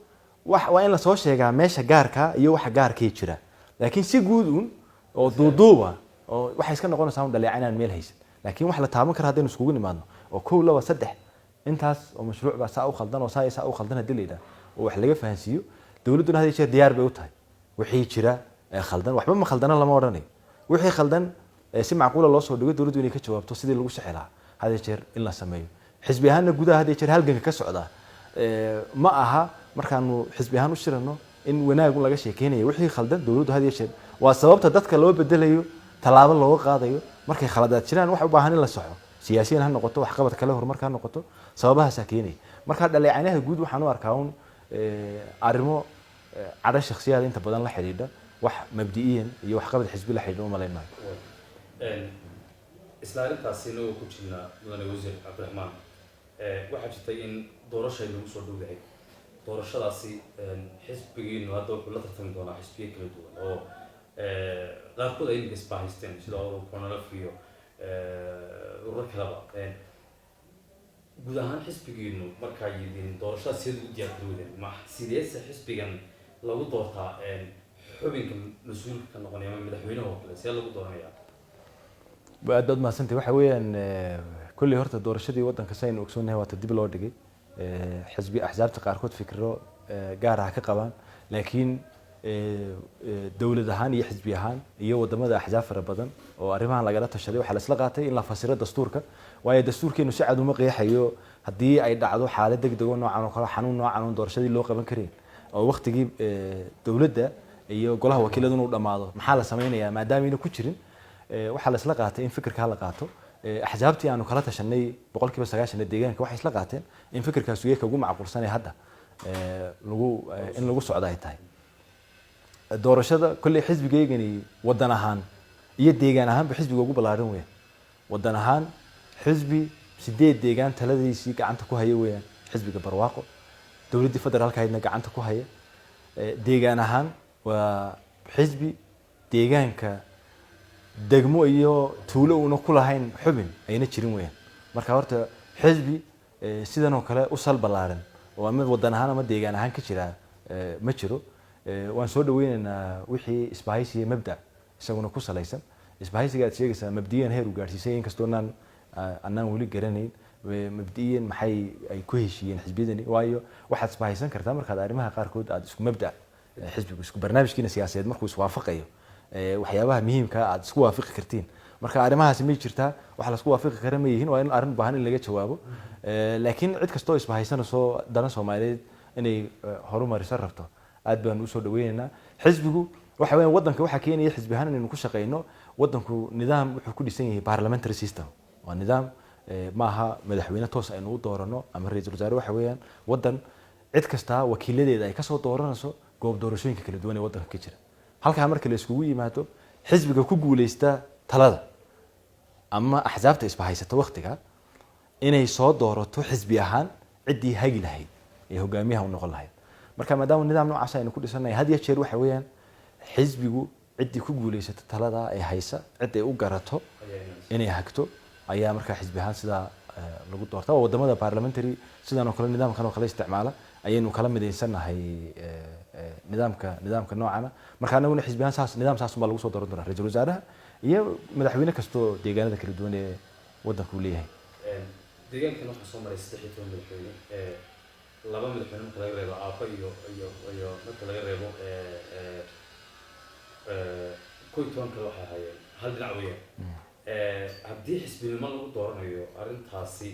Speaker 2: waa in la soo sheegaa meesha gaarka iyo waxa gaarka jira. laakiin si guud oo duuduuba oo waxay iska noqonaysaa un dhaleeca inaan meel haysan laakiin wax la taaban kara haddaynu iskugu nimaadno oo kow laba saddex intaas oo mashruuc baa saa u khaldan oo saa u khaldan haddii la yidhaah oo wax laga fahansiiyo dowladduna had iyo jeer diyaar bay u tahay wixii jira khaldan waxba ma khaldana lama odhanayo wixii khaldan si macquula loo soo dhigo dowladdu inay ka jawaabto sidii lagu sixi lahaa had iyo jeer in la sameeyo xisbi ahaanna gudaha had iyo jeer halganka ka socdaa ma aha markaanu xisbi ahaan u shirano in wanaag laga sheekeynayo wixii khaldan dowladdu had iyo jeer waa sababta dadka loo bedelayo tallaabo looga qaadayo markay khaladaad jiraan wax u baahan in la saxo siyaasiyiin ha noqoto wax qabad kale horumarka ha noqoto sababahaasaa keenaya marka dhaleecanaha guud waxaan u arkaa un arrimo cadho shakhsiyaad inta badan la xidhiidha wax mabdi'iyan iyo wax qabad xisbi la xidhiidha umalayn maayo
Speaker 1: isla arrintaasi inagoo ku jirnaa mudane wasiir cabdiraxmaan waxaa jirtay in doorasha ay nagu soo dhowdahay doorashadaasi xisbigiinu hadda wuxuu la tartami doonaa xisbiyo kala duwan oo qaarkood ay iminka isbaahaysteen sida konalaf iyo ururo kaleba guud ahaan xisbigiinu markaa yidin doorashada sidee u diyaargarowdeen ma sideese xisbigan lagu doortaa xubinka mas-uulka ka noqonaya ama madaxweynaha oo kale see lagu dooranayaa
Speaker 2: aad baad mahadsantahay waxa weeyaan kulley horta doorashadii waddanka saynu ogsoonahay waata dib loo dhigay xisbi axsaabta qaarkood fikiro gaar ah ka qabaan laakiin dowlad ahaan iyo xisbi ahaan iyo wadamada axsaab fara badan oo arrimahan lagala tashaday waxaa la isla qaatay in la fasiro dastuurka waayo dastuurkeenu si cad uma qeexayo haddii ay dhacdo xaalad degdeg oo noocan oo kale xanuun noocan oo doorashadii loo qaban karin oo waqtigii dowladda iyo golaha wakiiladuna u dhammaado maxaa la sameynayaa maadaama ayna ku jirin waxaa la isla qaatay in fikirkaa la qaato axsaabtii aanu kala tashanay 90% deegaanka waxay isla qaateen in fikirkaas uu ugu macquulsan yahay hadda in lagu socdo ay tahay doorashada kulli xisbigeygani wadan ahaan iyo deegaan ahaanba xisbiga ugu ballaaran weeyaan wadan ahaan xisbi 8 deegaan taladiisii gacanta ku haya weeyaan xisbiga barwaaqo dowladda federaalka ayna gacanta ku haya deegaan ahaan waa xisbi deegaanka degmo iyo tuulo una ku lahayn xubin ayna jirin weeyaan marka horta xisbi sidan oo kale u sal ballaaran oo ama wadan ahaan ama deegaan ahaan ka jira ma jiro waan soo dhaweynaynaa wixii isbahaysiga mabda isaguna ku salaysan isbahaysiga aad sheegaysaa mabdiyan heer u gaarsiisay inkastoo annaan weli garanayn mabdiyan maxay ay ku heshiiyeen xisbiyadani waayo waxaad isbahaysan kartaa markaad arrimaha qaarkood aad isku mabda xisbigu isku barnaamijkiina siyaasadeed markuu iswaafaqayo waxyaabaha muhiimka aad isku waafaqi kartiin marka arrimahaasi ma jirtaa wax la isku waafaqi kara ma yihiin waa in arrin baahan in laga jawaabo laakiin cid kastoo isbahaysanayso dana Soomaaliyeed inay horumariso rabto aad baan u soo dhaweynaynaa xisbigu waxa weeyaan wadanka waxa keenaya xisbi ahaan inuu ku shaqeyno wadanku nidaam wuxuu ku dhisan yahay parliamentary system waa nidaam maaha madaxweyne toos aynu u doorano ama ra'iisul wasaare waxa weeyaan wadan cid kasta wakiiladeeda ay ka soo dooranayso goob doorashooyinka kala duwan ee wadanka ka jira halka marka la iskugu yimaado xisbiga ku guuleysta talada ama axsaabta isbahaysata waqtiga inay soo doorato xisbi ahaan cidii hagi lahayd ee hogaamiyaha u noqon lahayd marka maadaama nidaam noocaas aynu ku dhisanahay had iyo jeer waxa weeyaan xisbigu cidii ku guuleysata talada ay haysa cid ay u garato inay hagto ayaa marka xisbi ahaan sida lagu doortaa wadamada parliamentary sidan oo kale nidaamkan oo kale isticmaala ayaynu kala mideysanahay nidaamka noocana marka anaguna xisbi ahaan saas nidaam saas uma lagu soo dooran doonaa ra'iisul wasaaraha iyo madaxweyne kasto deegaanada kala duwan ee wadanku leeyahay
Speaker 1: deegaankan waxaa soo maray 13 madaxweyne laba madaxweyne marka laga reebo aaba iyo marka laga reebo koy toban kale waxay hayeen hal dhinac weeyaan haddii xisbinimo lagu dooranayo arrintaasi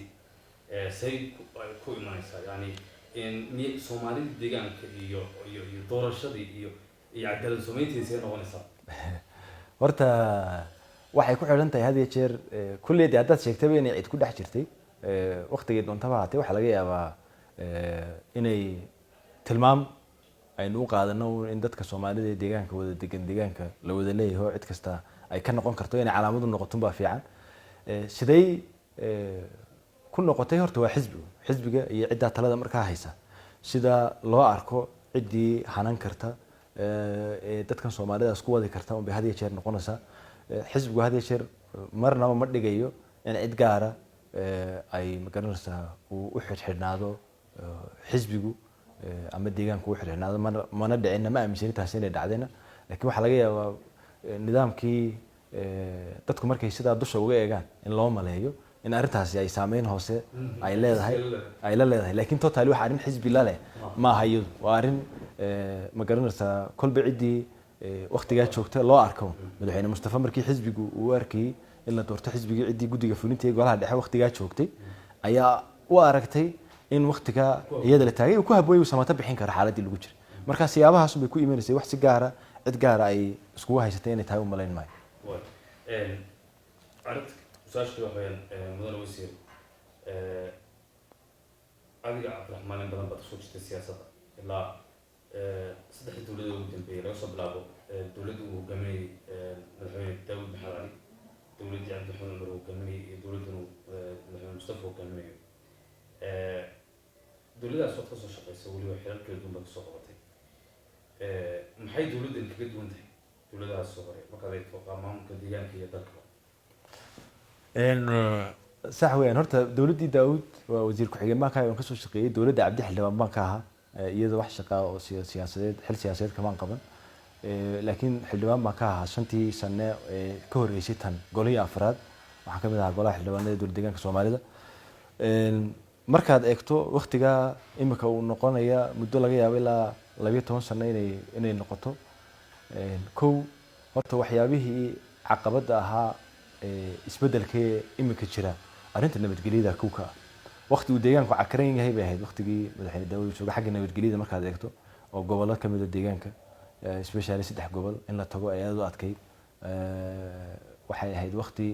Speaker 1: say ku imanaysaa yani in Soomaalida deegaanka iyo doorashadii iyo cadaalad soomayntiisa ay noqonaysaa
Speaker 2: horta waxay ku xidhan tahay had iyo jeer kulleedii haddaad sheegtaba inay cid ku dhex jirtay waqtigii doontaba haatee waxaa laga yaabaa inay tilmaam aynu u qaadano in dadka Soomaalida ee deegaanka wada degan deegaanka la wada leeyahay cid kasta ay ka noqon karto inay calaamad u noqoto baa fiican siday ku noqotay horta waa xisbiga iyo cidda talada markaa haysa sida loo arko ciddii hanan karta dadkan Soomaalida isku wadi karta oo had iyo jeer noqonaysa xisbigu had iyo jeer marnaba ma dhigayo in cid gaara ay magaranaysaa u xidhnaado xisbigu ama deegaanku u xidhnaado mana dhicin ma aaminsan taas inay dhacdayna laakiin waxa laga yaabaa nidaamkii dadku markay sidaa dusha uga eegaan in loo maleeyo in arrintaasi ay saameyn hoose ay leedahay laakiin totally waxa arrin xisbi la leh ma aha iyadu waa arrin ma garanaysaa kolba ciddii waqtigaa joogta loo arko madaxweyne Mustafa markii xisbigu uu arkay in la doorto xisbigii ciddii guddiga fulinta ee golaha dhexe waqtigaa joogtay ayaa u aragtay in waqtiga iyada la taagay uu ku habooyay samata bixin kara xaaladii lagu jiray marka siyaabahaas bay ku iimaanaysaa wax si gaara cid gaara ay isku haysatay inay tahay u malayn maayo
Speaker 1: arrinta su'aashii waxaan mudane wasiir adiga Cabdiraxmaan in badan baad soo jirtay siyaasadda ilaa saddex dowladood ugu dambeeyay laga soo bilaabo dowladda uu hogaaminayay madaxweyne Daawud Maxamed Cali dowladdii Cabdiraxmaan Umar uu hogaaminayay iyo dowladdan madaxweyne Mustafa hogaaminayo dowladdaas waad ka soo shaqaysay weliba xilal kala duwan baad ka soo qabatay maxay dowladdan kaga duwan tahay dowladahaas soo hore markaad eegto maamulka deegaanka iyo dalka
Speaker 2: sax weeyaan horta dowladdii Daawud waa wasiir ku-xigeen baan ka soo shaqeeyay dowladda Cabdi Xildhibaan baan ka ahaa iyadoo wax shaqo oo siyaasadeed xil siyaasadeed kama qaban laakiin xildhibaan baan ka ahaa 5 sano ka horeysay tan golihii afraad waxaan ka mid ahaa golaha xildhibaanada dowladda deegaanka Soomaalida markaad eegto waqtiga imika uu noqonaya muddo laga yaabo ilaa 12 sano inay noqoto kow horta waxyaabihii caqabada ahaa isbedelkee imika jira arrinta nabadgelyada kuka waqti uu deegaanku cakaran yahay bay ahayd waqtigii madaxweyne Daawud soo xagga nabadgelyada markaad eegto oo gobollo ka mid ah deegaanka especially 3 gobol in la tago ay aad u adkay waxay ahayd waqti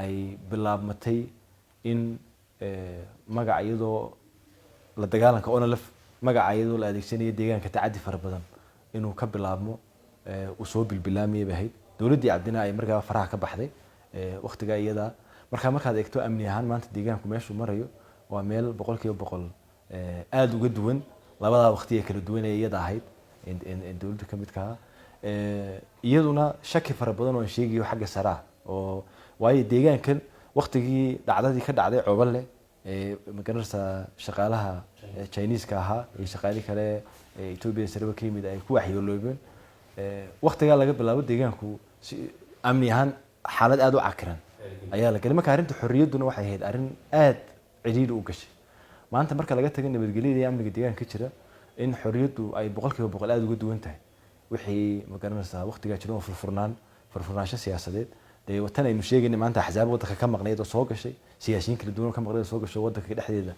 Speaker 2: ay bilaabmatay in magac iyadoo la dagaalanka ONLF magac iyadoo la adeegsanayo deegaanka tacadi fara badan inuu ka bilaabmo uu soo bilbilaamiyay bahayd dowladdii Cabdina ay markaa faraha ka baxday waqtiga iyada markaad eegto amni ahaan maanta deegaanku meeshuu marayo waa meel 100% aad uga duwan labada waqti ee kala duwan ee iyada ahayd in dowladda ka mid ka iyaduna shaki fara badan oo sheegayo xagga sare oo waayo deegaankan waqtigii dhacdadii ka dhacday Cooballe ma garanaysaa shaqaalaha Chinese-ka ahaa iyo shaqaalii kale Ethiopia sarba ka yimid ay ku waxyeeloobeen waqtiga laga bilaabo deegaanku amni ahaan xaalad aad u cakiran ayaa la galay marka arrinta xorriyaduna waxay ahayd arrin aad cidhiidhi u gashay maanta marka laga tago nabadgelyada iyo amniga deegaanka ka jira in xorriyadu ay 100% aad uga duwan tahay wixii ma garanaysaa waqtiga jira oo furfurnaansho siyaasadeed de watan aynu sheegaynay maanta axzaab waddanka ka maqnayd oo soo gashay siyaasiyiin kala duwan ka maqnayd oo soo gashay waddanka dhexdeeda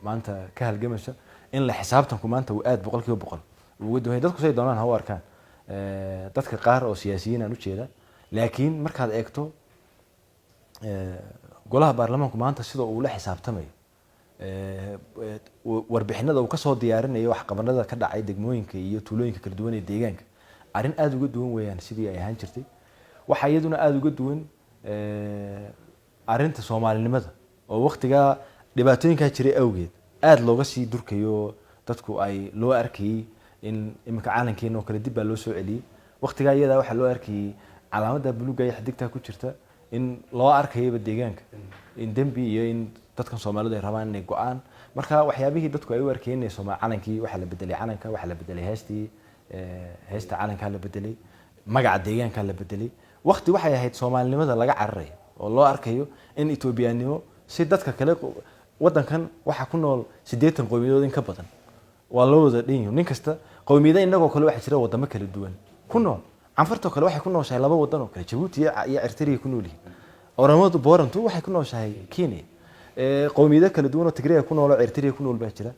Speaker 2: maanta ka halgamaysa in la xisaabtanku maanta uu aad 100% uga duwan dadku say doonaan ha u arkaan dadka qaar oo siyaasiyiin aan u jeeda laakiin markaad eegto golaha baarlamaanku maanta sida uu la xisaabtamayo warbixinada uu ka soo diyaarinayo waxqabanada ka dhacay degmooyinka iyo tuulooyinka kala duwan ee deegaanka arrin aad uga duwan weeyaan sidii ay ahaan jirtay waxa iyaduna aad uga duwan arrinta Soomaalinimada oo waqtiga dhibaatooyinka jiray awgeed aad looga sii durkayo dadku ay loo arkay in imika caalankeena oo kale dib baa loo soo celiyay waqtiga iyada waxa loo arkay calaamada buluuga ee xigta ku jirta in loo arkayo deegaanka in dambi iyo in dadkan Soomaalidu ay rabaan inay go'aan marka waxyaabihii dadku ay u arkeen inay Soomaaliyaanki waxa la bedelay calanka waxa la bedelay heesta calanka la bedelay magaca deegaanka la bedelay waqti waxay ahayd Soomaalinimada laga cararay oo loo arkayo in Etoobiyaanimo si dadka kale wadankan waxa ku nool 80 qowmiyadood in ka badan waa loo wada dhinyo nin kasta qowmiyada inagoo kale waxa jira wadamo kala duwan ku nool canfarto kale waxay ku nooshahay laba wadan oo kale Djibouti iyo Eritrea ku nool yihiin Oromadu Boorantu waxay ku nooshahay Kenya qowmiyada kala duwan oo Tigray ku nool oo Eritrea ku nool baa jira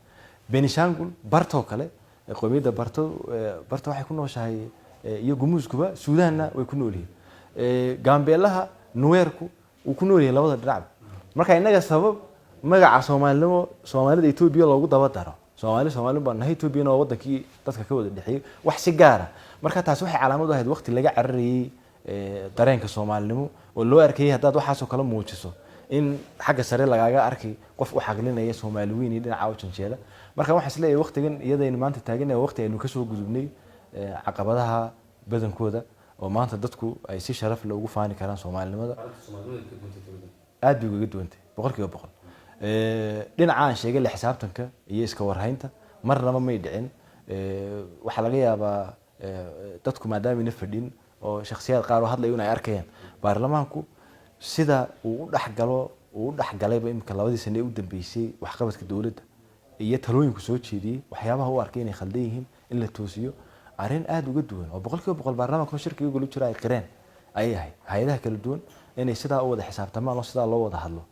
Speaker 2: Benishangul Barto kale qowmiyada Barto waxay ku nooshahay iyo Gumuuzkuba Suudaanna way ku nool yihiin Gambeelaha Nuweerku uu ku nool yahay labada dhinac marka inaga sabab magaca Soomaalida Ethiopia loogu daba daro Soomaali baan nahay Ethiopia oo wadankii dadka ka wada dhixiyay wax si gaar ah marka taas waxay calaamad u ahayd waqti laga cararayay dareenka Soomaalinimo oo loo arkay hadaad waxaas oo kala muujiso in xagga sare lagaaga arkay qof u xaqlinaya Soomaaliyiin iyo dhinaca janjeela marka waxa isleeyahay waqtigan iyadayna maanta taaganay waqti aynu ka soo gudubnay caqabadaha badankooda oo maanta dadku ay si sharaf leh ugu faani karaan Soomaalinimada aad bay uga duwantay 100% dhinaca aan sheegay la xisaabtanka iyo iska warhaynta marnaba may dhicin waxa laga yaabaa dadku maadaama ina fadhin oo shakhsiyaad qaar oo hadlay ay arkayaan baarlamaanku sida uu u dhaxgalayba imika labadii sano ee u dambeysay waxqabadka dowladda iyo talooyinku soo jeediyey waxyaabaha u arkay inay khaldan yihiin in la toosiyo arrin aada uga duwan oo boqolkiiba boqol baarlamaanka shirkiga golu jira ay qireen ayay ahayd hay'adaha kala duwan inay sidaa u wada xisaabtamaan oo sidaa loo wada hadlo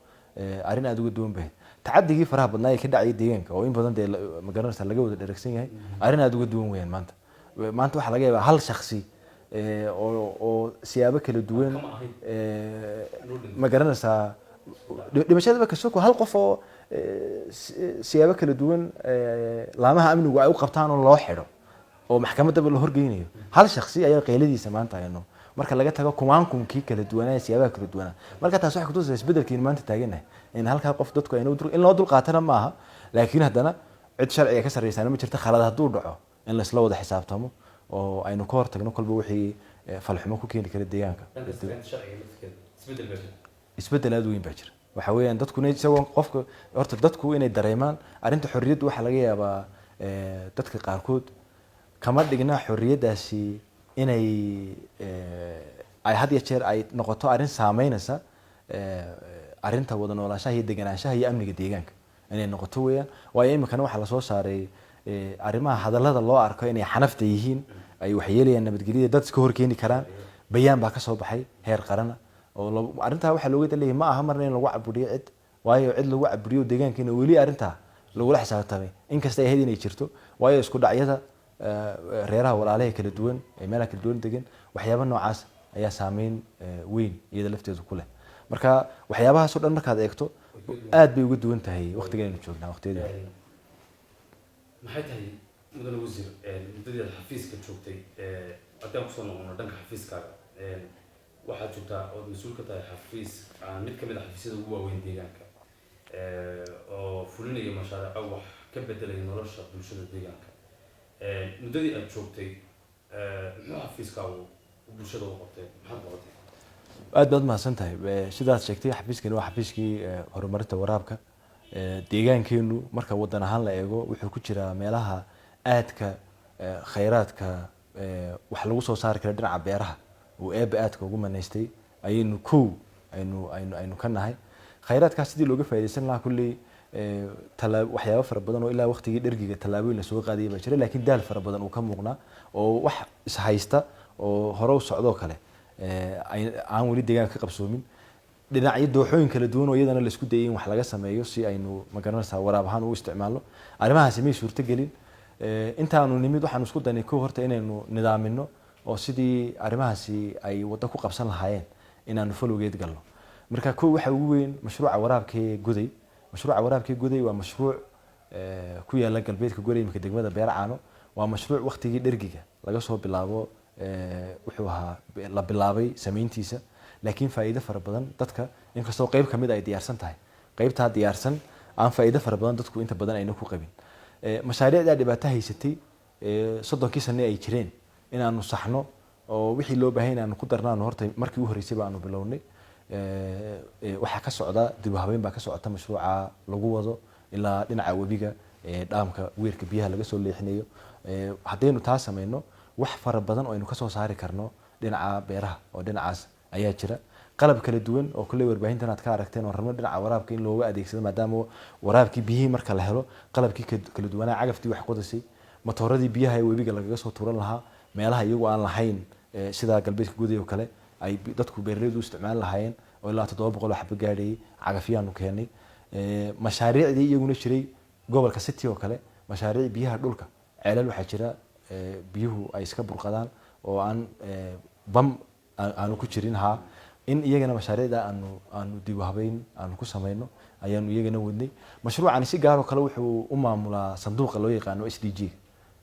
Speaker 2: arrin aada uga duwan bahayd tacadigii faraha badnaa ee ka dhacay deegaanka oo in badan dee magaranaysa laga wada dheragsan yahay arrin aada uga duwan weeyaan maanta waxaa laga yaabaa hal shakhsi oo siyaabo kala duwan magaranaysaa dhimashadaba ka soko hal qof oo siyaabo kala duwan laamaha amnigu ay u qabtaan oo loo xidho oo maxkamadaba la horgeynayo hal shakhsi ayaa qeyladiisa maanta ayno marka laga tago kumaankumkii kala duwanaa siyaabaha kala duwanaa marka taas waxay kutusaysaa isbedelkiin maanta taaganahay in halkaa qof dadku in loo dul qaatana maaha laakiin haddana cid sharciga ka sarreysana ma jirta khalad hadduu dhaco in laisla wada xisaabtamo oo aynu ka hortagno kolba wixii falxumo ku keeni kara deegaanka isbedel aada weyn baa jira waxa weeyaan dadkuna isagoo qofka horta dadku inay dareemaan arrinta xorriyaddu waxaa laga yaabaa dadka qaarkood kama dhigna xorriyaddaasi inay ay had iyo jeer ay noqoto arrin saameynaysa arrinta wada noolaanshaha iyo deganaanshaha iyo amniga deegaanka inay noqoto weeyaan waayo iminkana waxaa lasoo saaray arrimaha hadallada loo arko inay xanafta yihiin ay waxyeelayaan nabadgelyada dad iska horkeeni karaan bayaan baa kasoo baxay heer qarana oo arrintaa waxaa looga daleeyahay ma aha marna in lagu caburiyo cid waayo cid lagu caburiyo deegaankiina weli arrintaa lagula xisaabtamay inkasta ay ahayd inay jirto waayo isku dhacyada reeraha walaalaha kala duwan ee meelaha kala duwan degan waxyaaba noocaas ayaa saameyn weyn iyada lafteedu ku leh marka waxyaabahaas oo dhan markaad eegto aad bay uga duwan tahay waqtigan aynu joognaa waqtiyada
Speaker 1: maxay tahay mudane wasiir muddadii xafiiska joogtay haddaan kusoo noqono dhanka xafiiskaaga waxaad joogtaa ood mas-uul ka tahay xafiis mid kamid a xafiisyada ugu waaweyn deegaanka oo fulinaya mashaariico wax ka bedelaya nolosha bulshada deegaanka muddadii aad joogtay muxuu xafiiskaagu bulshada u qabtay maxaad qabatay
Speaker 2: aad baad mahadsan tahay sidaad sheegtay xafiiskani waa xafiiskii horumarinta waraabka deegaankeenu marka wadan ahaan la eego wuxuu ku jiraa meelaha aadka khayraadka wax lagu soo saari kara dhinaca beeraha oo eeba aadka ugu manaystay ayaynu aynu ka nahay khayraadkaas sidii looga faa'iidaysan lahaa kulley waxyaabo fara badan oo ilaa waqtigii dhergiga tallaabooyin lasoo qaadayay baa jira laakiin daal fara badan uu ka muuqnaa oo wax ishaysta oo hore u socdoo kale aan weli deegaanka ka qabsoomin dhinacyo dooxooyin kala duwan oo iyadana laisku dayay in wax laga sameeyo si aynu magaranaysaa waraab ahaan u isticmaalno arrimahaasi may suurtogelin intaanu nimid waxaanu isku daynay kow horta inaynu nidaamino oo sidii arrimahaasi ay waddo ku qabsan lahaayeen inaanu falowgeed galno marka kow waxa ugu weyn mashruuca waraabkee goday mashruuca waraabkee goday waa mashruuc ku yaala galbeedka goday imika degmada beercaano waa mashruuc waqtigii dhergiga laga soo bilaabo wuxuu ahaa la bilaabay samayntiisa laakiin faa'iido fara badan dadka inkastoo qayb kamid ay diyaarsan tahay qaybtaa diyaarsan aan faa'iido fara badan dadku inta badan ayna ku qabin mashaariicdaa dhibaato haysatay 30 sano ay jireen inaanu saxno oo wixii loo baahan inaanu ku darnaano horta markii u horeysay baanu bilownay waxa ka socda dib u habeyn baa ka socota mashruuca lagu wado ilaa dhinaca webiga dhaamka weerka biyaha laga soo leexinayo haddaynu taa samayno wax fara badan oo aynu kasoo saari karno dhinaca beeraha oo dhinacaas ayaa jira qalab kala duwan oo kale warbaahintan aad ka aragteen oo rabno dhinaca waraabka in looga adeegsado maadaama waraabkii biyihii marka la helo qalabkii kala duwanaa cagaftii wax qodasay matooradii biyaha ee webiga lagaga soo tuuran lahaa meelaha iyagu aan lahayn sida galbeedka guday oo kale ay dadku beeraleydu isticmaali lahaayeen oo ilaa 700 xabba gaadhayay cagafyaanu keenay mashaariicdii iyaguna jiray gobolka city oo kale mashaariic biyaha dhulka ceelal waxaa jira biyuhu ay iska burqadaan oo aan bam aanu ku jirin ha in iyagana mashaariicda aanu dib u habeyn aanu ku sameeyno ayaanu iyagana wadnay mashruucan si gaar oo kale wuxuu u maamulaa sanduuqa loo yaqaano SDG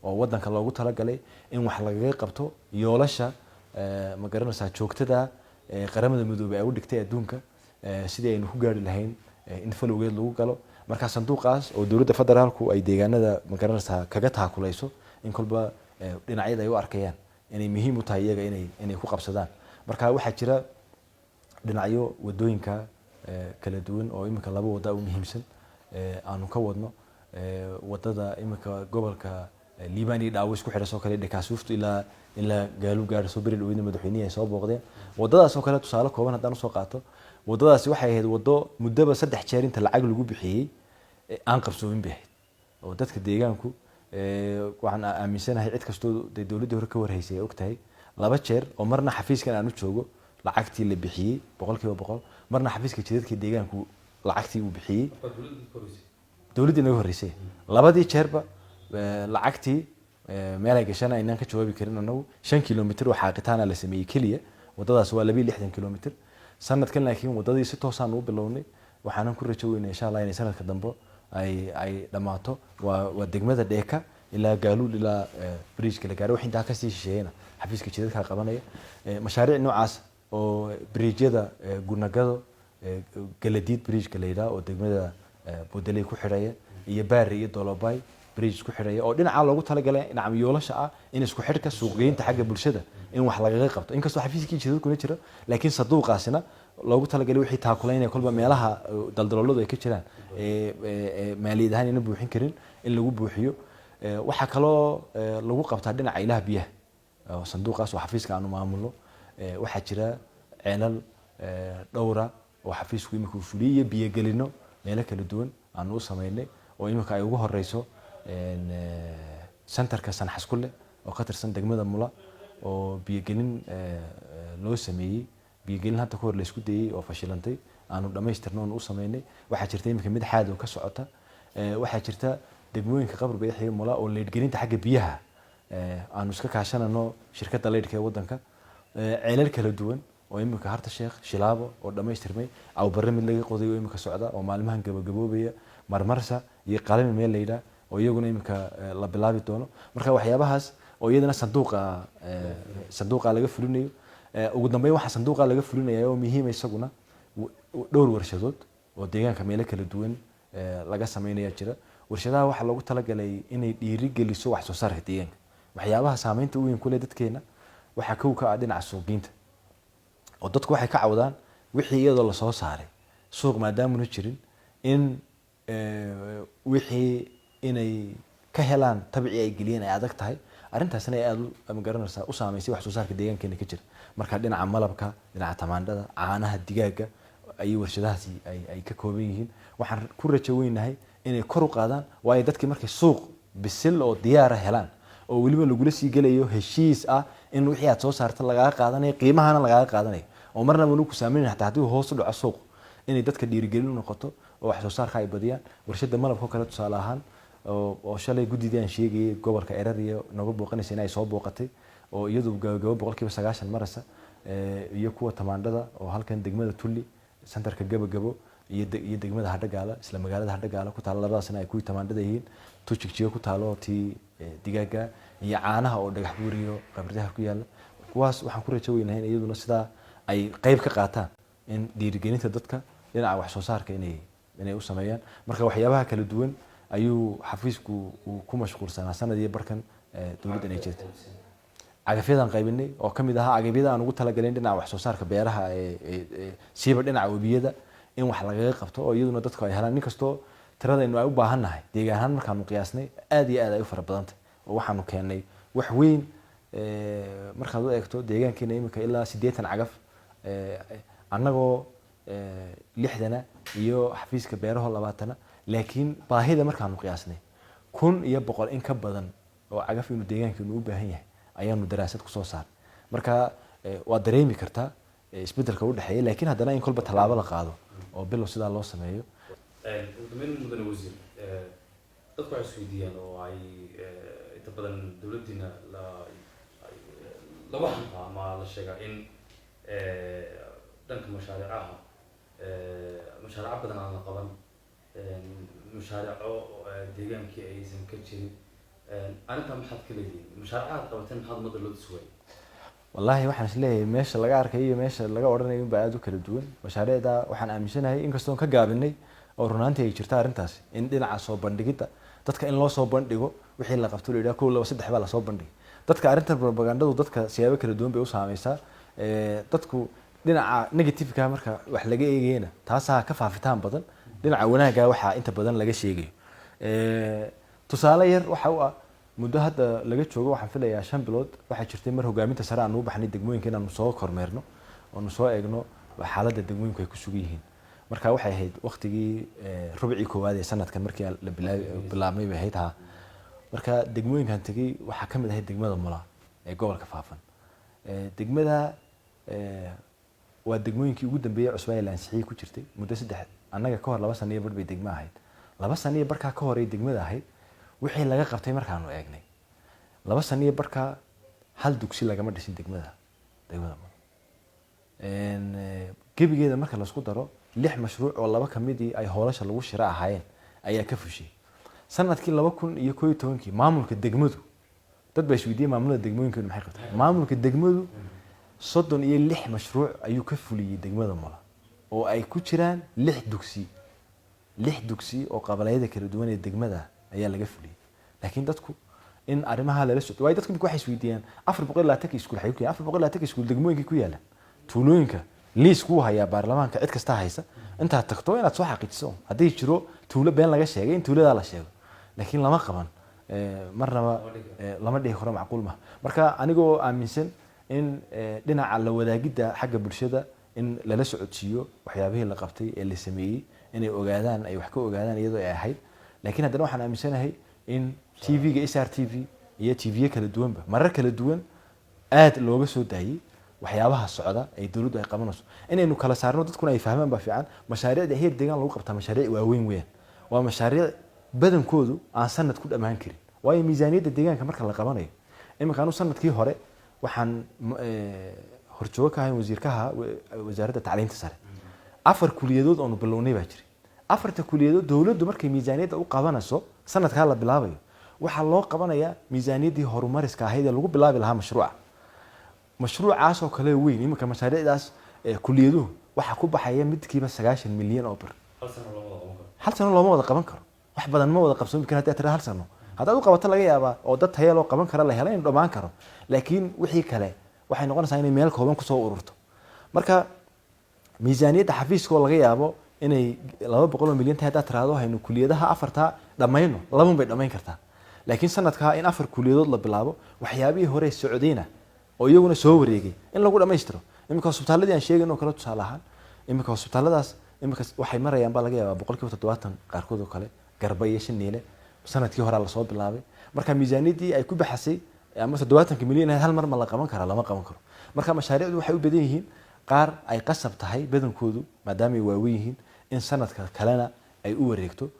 Speaker 2: oo wadanka loogu talagalay in wax lagaga qabto yoolasha ma garanaysaa joogtada qaramada midoobay ay u dhigtay adduunka sidii aynu ku gaari lahayn in falowgeed lagu galo marka sanduuqaas oo dowladda federaalku ay deegaanada ma garanaysaa kaga taakulayso in kolba dhinacyada ay u arkayaan inay muhiim u tahay iyaga inay ku qabsadaan marka waxaa jira dhinacyo wadooyinka kala duwan oo imika laba wada u muhiimsan aanu ka wadno wadada imika gobolka liibaan iyo dhaawo isku xidha soo kale dhakaasuuftu ilaa gaalu gaadha soo beri dhaweyna madaxweynihi ay soo booqdeen wadadaas oo kale tusaale kooban haddaan usoo qaato wadadaasi waxay ahayd wado muddaba 3 jeer inta lacag lagu bixiyey aan qabsoomin bay ahayd oo dadka deegaanku waxaan aaminsanahay cid kastoo dawladda hore ka warhaysay ay ogtahay 2 jeer oo marna xafiiskan aan u joogo lacagtii la bixiyey 100% marna xafiiska jidadka deegaanku lacagtii uu bixiyey dawladda inaga horreysay labadii jeerba lacagtii meel ay gashaan aynaan ka jawaabi karin anagu 5 kilomitir oo xaaqitaana la sameeyey kaliya wadadaas waa 62 kilomitir sanadkan laakiin wadadii si toos ah u bilownay waxaan ku rajo weynaa insha Allah inay sanadka dambe ay dhamaato waa degmada Dheeka ilaa Gaaluul ilaa bridge la gaaro inta ka sii shisheeyna xafiiska jidadka qabanaya mashaariic noocaas oo bridge-yada Gunagado Galadiid bridge la yiraahdo oo degmada Boodaley ku xidhaya iyo Baari iyo Dolobay bridge ku xidhaya oo dhinaca loogu talagalay dhinaca yoolasha ah in isku xidhka suuqgeynta xagga bulshada in wax laga qabto inkastoo xafiiskii jidadku jira laakiin saduuqaasina loogu talagalay wixii taakuleynaya kolba meelaha daldalooladu ay ka jiraan maaliyad ahaan ina buuxin karin in lagu buuxiyo waxa kaloo lagu qabtaa dhinaca ilaha biyaha oo sanduuqaas oo xafiiska aanu maamulno waxa jira ceelal dhowra oo xafiisku imika uu fuliyo biyo gelino meelo kala duwan aanu u sameynay oo imika ay ugu horeyso centerka San Xaskulle oo ka tirsan degmada Mula oo biyo gelin loo sameeyay biyo gelin hadda ka hor la isku dayay oo fashilantay aanu dhameystirno u sameynay waxa jirta imika mid xaad oo ka socota waxa jirta degmooyinka Qabr Bayaxi Mula oo leed gelinta xagga biyaha aanu iska kaashanano shirkadda leedka ee wadanka ceelal kala duwan oo imika Harta Sheekh Shilaabo oo dhameystirmay aw barnaamij laga qoday oo imika socda oo maalmahan gabagaboobaya marmarsa iyo qalin meel leeyda oo iyaguna imika la bilaabi doono marka waxyaabahaas oo iyadana sanduuqa laga fulinayo ugu dambeyn waxa sanduuqa laga fulinayo oo muhiim isaguna dhowr warshadood oo deegaanka meelo kala duwan laga sameeynaya jira warshadaha waxa loogu talagalay inay dhiiri geliso wax soo saarka deegaanka waxyaabaha saameynta weyn ku leh dadkeena waxa ka ah dhinaca suuqgeynta oo dadku waxay ka cawdaan wixii iyadoo la soo saaray suuq maadaama jirin in wixii inay ka helaan tabici ay geliyeen ay adag tahay arintaasna ay aad u garanaysaa u saameysay wax soo saarka deegaankeena ka jira marka dhinaca malabka dhinaca tamaandhada caanaha digaaga ay warshadahaasi ay ka kooban yihiin waxaan ku rajo weynahay inay kor u qaadaan waayo dadkii markay suuq bisil oo diyaar ah helaan oo waliba lagu la sii galayo heshiis ah in wixii aad soo saartay laga qaadanayo qiimahana laga qaadanayo oo marna uu ku saameeyay hatta hadii hoos u dhaco suuq inay dadka dhiirigelin u noqoto oo wax soo saarka ay badiyaan warshada malabka kale tusaale ahaan oo shalay gudidaan sheegay gobolka Ereeriyo nagu booqanaysa inay soo booqatay oo iyadu gabagabo 90% marasa iyo kuwa tamaandhada oo halkan degmada Tulli centerka gabagabo iyo degmada Hadhagaala isla magaalada Hadhagaala ku taal labadaasna ay ku tamaandhada yihiin tuujigjiyo ku taalo tii digaaga iyo caanaha oo dhagax buuriyo qabridaha ku yaala kuwaas waxaan ku rajo weynahay iyaduna sida ay qayb ka qaataan in dhiirigelinta dadka dhinaca wax soo saarka inay u sameeyaan marka waxyaabaha kala duwan ayuu xafiisku ku mashquulsanaa sanadii barkan dawladda ay jirtay cagafyadan qaybinay oo kamid aha agabyada aan ugu talagaleen dhinaca wax soo saarka beeraha siiba dhinaca wabiyada in wax laga qabto oo iyaduna dadku ay helaan inkastoo tirada ay u baahannahay deegaan markaanu qiyaasnay aad iyo aad ay u fara badantay oo waxaanu keenay wax weyn markaad u eegto deegaankeena imika ilaa 80 cagaf annagoo 60 iyo xafiiska beeraha 20 laakiin baahida markaanu qiyaasnay 1,100 in ka badan oo cagaf inuu deegaankeenu u baahan yahay ayaanu daraasad ku soo saar marka waa dareemi kartaa isbedelka u dhaxeeya laakiin haddana in kolba talaabo la qaado oo bilow sida loo sameeyo
Speaker 1: mudane wasiir dadku waxay isweydiiyaan oo ay inta badan dawladdiina lagu xantaa ama la sheegaa in dhanka mashaariicaha mashaariic badan aan la qaban mashaariico deegaankii aysan ka jirin arinta maxaad ka leeyihiin mashaariicaad qabateen maxaad ummadda loo sugay
Speaker 2: wallahi waxaan isleeyahay meesha laga arkay iyo meesha laga oranayo baa aad u kala duwan mashaariicda waxaan aaminsanahay inkastoo ka gaabinay oo runaantii ay jirta arintaas in dhinaca soo bandhigida dadka in loo soo bandhigo wixii la qabto leeyahay 1 2 3 baa la soo bandhigay dadka arinta propagandadu dadka siyaabo kala duwan bay u saameysaa dadku dhinaca negative-ka marka wax laga eegayna taasaa ka faafitaan badan dhinaca wanaaga waxa inta badan laga sheegayo tusaale yar waxa uu ah muddo hadda laga joogo waxaan filayaa 5 bilood waxaa jirtay mar hogaaminta sare aan u baxnay degmooyinka inaan soo kormeerno oo soo eegno xaaladda degmooyinku ay ku sugan yihiin marka waxay ahayd waqtigii rubicii koowaad ee sanadkan markii la bilaabmay bay ahayd marka degmooyinkan tagay waxaa ka mid ahayd degmada Mula ee gobolka Faafan degmada waa degmooyinkii ugu dambeeyay cusbaan ee Lansixii ku jirtay muddo 3 annaga ka hor 2 sano iyo bar bay degmo ahayd 2 sano iyo barka ka hor ay degmada ahayd wixii laga qabtay markaan u eegnay 2 sano iyo barka hal dugsi lagama dhisin degmada gebigeeda marka la isku daro 6 mashruuc oo laba kamidii ay hoolasha lagu shira ahaayeen ayaa ka fushay sanadkii 2011 maamulka degmadu dad bay isweydiiyeen maamulada degmooyinka maxay qabtaan maamulka degmadu 36 mashruuc ayuu ka fuliyay degmada Mula oo ay ku jiraan 6 dugsi oo qabalayada kala duwan ee degmada ayaa laga fuliyay laakiin dadku in arimaha la socdo way dadku waxay isweydiiyaan 420 iskuul xayuu 420 iskuul degmooyinka ku yaala tuulooyinka liis ku haya baarlamaanka cid kasta haysa inta tagto inaad soo xaqiijiso hadii jiro tuulo been laga sheegay in tuulada la sheego laakiin lama qaban marnaba lama dhihi karo macquul ma marka anigoo aaminsan in dhinaca la wadaagida xagga bulshada in lala socodsiiyo waxyaabihii la qabtay ee la sameeyay inay ogaadaan ay wax ka ogaadaan iyadoo ay ahayd laakiin haddana waxaan aaminsanahay in TV-ga SRTV iyo TV kala duwanba marar kala duwan aad looga soo daayay waxyaabaha socda ay dawladdu ay qabanayso inaynu kala saarno dadkuna ay fahmaan ba fiican mashaariicda heer deegaan lagu qabtaa mashaariic waaweyn weyn waa mashaariic badankoodu aan sanad ku dhamaan karin waayo miisaaniyadda deegaanka marka la qabanayo iminka anu sanadkii hore waxaan horjoogo ka ahay wasiirkaha wasaaradda tacliinta sare 4 kuliyadood oo bilownay baa jiray 4 kuliyadood dawladdu markay miisaaniyadda u qabanayso sanadka la bilaabayo waxa loo qabanayaa miisaaniyaddii horumariska ahayd ee lagu bilaabi lahaa mashruucaas oo kale weyn iminka mashaariicdaas kuliyaduhu waxa ku baxaya midkiiba 90 milyan oo bir hal sano looma wada qaban karo wax badan ma wada qabsan kartaa haddii hal sano hadda u qabato laga yaabaa oo dad tayo loo qaban kara la helay in dhamaan karo laakiin wixii kale waxay noqonaysaa inay meel kooban ku soo ururto marka miisaaniyadda xafiiska oo laga yaabo inay 200 milyan tahay hadda tiraado hayno kuliyadaha afarta dhamayno laba bay dhamayn kartaa laakiin sanadka in 4 kuliyadood la bilaabo waxyaabihii hore socodeyna oo iyaguna soo wareegay in lagu dhameystiro imika hospitaaladii aan sheegayno kala tusaalahan imika hospitaaladaas imika waxay marayaan baa laga yaabaa 70% qaarkood oo kale garba iyo shaniile sanadkii hore la soo bilaabay marka miisaaniyadii ay ku baxasay ama 70 milyan hal mar ma la qaban karo lama qaban karo marka mashaariicdu waxay u badan yihiin qaar ay qasab tahay badankoodu maadaama ay waaweyn yihiin in sanadka kalena ay u wareegto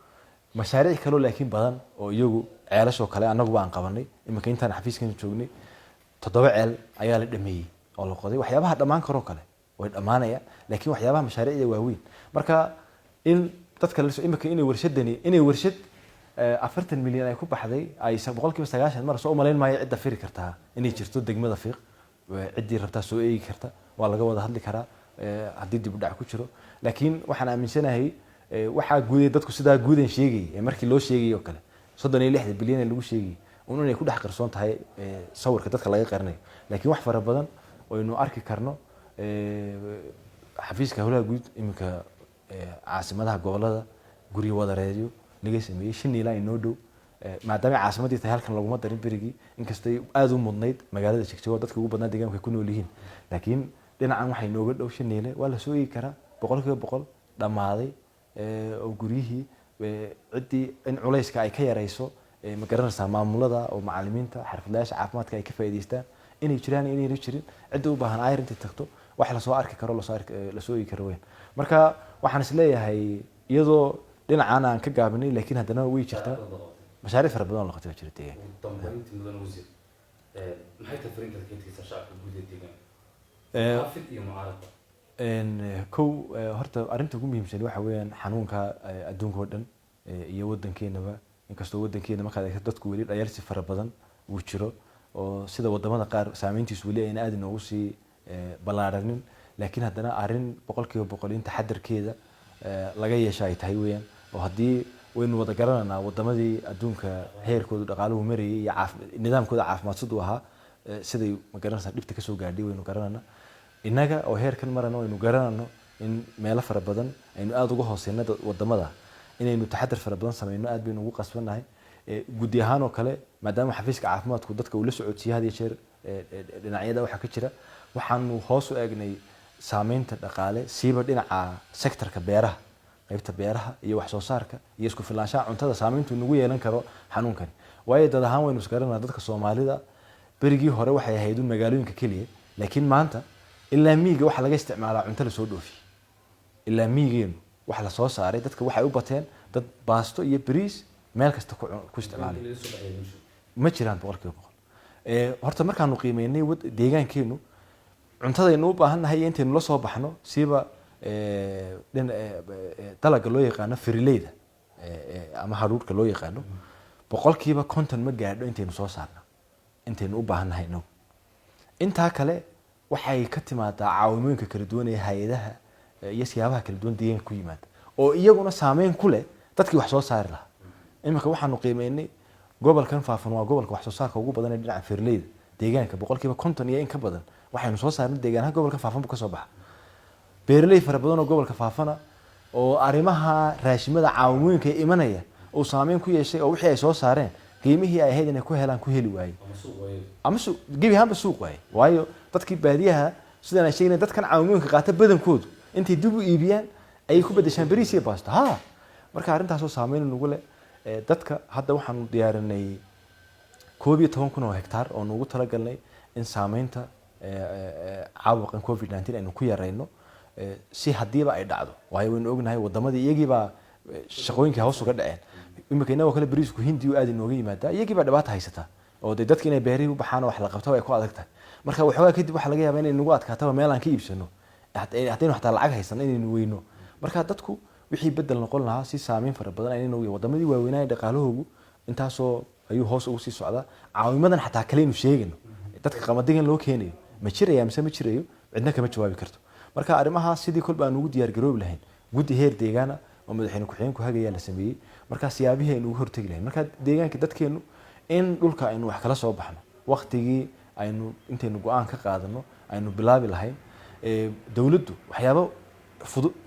Speaker 2: mashaariic kale laakiin badan oo iyagu ceelasho kale anagu baan qabanay imika intaan xafiiskan joognay 7 ceel ayaa la dhameeyay oo la qoday waxyaabaha dhamaan karo kale way dhamaanaya laakiin waxyaabaha mashaariicda waaweyn marka in dadka la soo imika inay warshad 40 milyan ay ku baxday ay 90% mar soo umaleyn maayo cid firi kartaa inay jirto degmada fiiq cidii rabtaa soo eegi karta waa laga wada hadli karaa hadii dib u dhac ku jiro laakiin waxaan aaminsanahay waxa guuday dadku sidaa guudan sheegay markii loo sheegay oo kale 36 bilyan ee lagu sheegay inay ku dhex qarsoon tahay sawirka dadka laga qarinayo laakiin wax fara badan oo inuu arki karno xafiiska howlaha guud imika caasimadaha gobolada guriga wadareeyo laga sameeyay shaniila inoo dhow maadaama caasimadii tahay halkan laguma darin berigii inkastay aad u mudnayd magaalada Jigjiga dadka ugu badnaa deegaanka ku nool yihiin laakiin dhinacan waxay nooga dhow shaniile waa la soo eegi karaa 100% dhamaaday oo guriyihii cidii in culayska ay ka yareyso ma garanaysaa maamulada oo macallimiinta xirfadlayaasha caafimaadka ay ka faa'iideystaan inay jiraan inay jirin cid u baahan ay inta tagto wax la soo arki karo la soo eegi karo weyn marka waxaan is leeyahay iyadoo dhinacan aan ka gaabinay laakiin haddana way jirtaa mashaariic fara badan oo la qabtay jirtay
Speaker 1: dambeyntii mudan wasiir maxay tafriinta keentay shacabka guud ee deegaanka xafid iyo mucaarada
Speaker 2: horta arinta ugu muhiimsan waxa weeyaan xanuunka adduunka oo dhan iyo wadankeenaba inkastoo wadankeena marka ay dadku wali dhayalsi fara badan uu jiro oo sida wadamada qaar saameyntiisu wali ay aad inoogu sii balaaranin laakiin haddana arin 100% inta xadarkeeda laga yeeshay ay tahay weeyaan oo hadii waynu wada garananaa wadamadii adduunka heerkooda dhaqaaluhu marayay iyo nidaamkooda caafimaad sidoo ahaa siday ma garanaysaa dhibta ka soo gaadhay waynu garananaa inaga oo heerkan marano waynu garanano in meelo fara badan aynu aad uga hooseynaa wadamada inaynu taxadar fara badan sameeyno aad baynu ugu qasbanahay gudi ahaan oo kale maadaama xafiiska caafimaadku dadka uu la socodsiiyo had iyo jeer dhinacyada waxa ka jira waxaanu hoos u eegnay saameynta dhaqaale siiba dhinaca sektorka beeraha qaybta beeraha iyo wax soo saarka iyo isku filaanshaha cuntada saameyntu nagu yeelan karo xanuunkani waayo dad ahaan waynu isgaranaa dadka Soomaalida berigii hore waxay ahayd magaalooyinka kaliya laakiin maanta ilaa miyiga waxa laga isticmaalaa cunto la soo dhoofi ilaa miyigeenu waxa la soo saaray dadka waxay u bateen dad baasto iyo bariis meel kasta ku isticmaalay ma jiraan boqolkiiba horta markaanu qiimeynay deegaankeenu cuntadaynu u baahannahay intaynu la soo baxno siiba dalaga loo yaqaano firileyda ama haruurka loo yaqaano boqolkiiba 50 ma gaadho intaynu soo saarno intaynu u baahannahay inagu intaa kale waxay ka timaadaa caawimooyinka kala duwan ee hay'adaha iyo siyaabaha kala duwan deegaanka ku yimaada oo iyaguna saameyn ku leh dadkii wax soo saari lahaa imika waxaanu qiimeynay gobolkan Faafan waa gobolka wax soo saarka ugu badan ee dhinaca firileyda deegaanka boqolkiiba 50 iyo in ka badan waxaynu soo saarnay deegaanaha gobolka Faafan ka soo baxa beeraley fara badan oo gobolka Faafana oo arimaha raashimada caawimooyinka imanaya oo saameyn ku yeeshay oo wixii ay soo saareen qiimihii ay ahayd inay ku helaan ku heli waayay ama suuq gebi ahaanba suuq waayay waayo dadkii baadiyaha sidaan ay sheegnay dadkan caawimooyinka qaata badankoodu intay dib u iibiyaan ay ku bedeshaan bariis iyo baasto marka arrintaas oo saameyn nagu leh dadka hadda waxaanu diyaarinay 12,000 oo hektaar oo nagu talagalnay in saameynta caabuqan COVID-19 aynu ku yareyno si hadiiba ay dhacdo waayo waynu ognahay wadamadii iyagiiba shaqooyinkii hoos uga dhaceen imika inagoo kale bariisku hindi u aad inooga yimaada iyagiiba dhibaato haysata oo dadka inay beerihii u baxaan wax la qabto ay ku adag tahay marka waxoogaa kadib waxa laga yaabaa inay nagu adkaataba meel aan ka iibsano haddaynu xataa lacag haysano inaynu weyno marka dadku wixii bedel noqon lahaa si saameyn fara badan aynu wadamadii waaweynaa dhaqaalahoogu intaasoo ayuu hoos ugu sii socdaa caawimadan xataa kale inuu sheegano dadka qamadigan loo keenayo ma jiraya mise ma jirayo cidna kama jawaabi karto marka arrimaha sidii kolba aan ugu diyaar garoob lahayn gudi heer deegaana oo madaxweyne ku-xigeenku hagaya la sameeyay marka siyaabihii aynu ugu hortagi lahayn marka deegaanka dadkeenu in dhulka aynu wax kala soo baxno waqtigii aynu intaynu go'aan ka qaadano aynu bilaabi lahayn dawladdu waxyaabo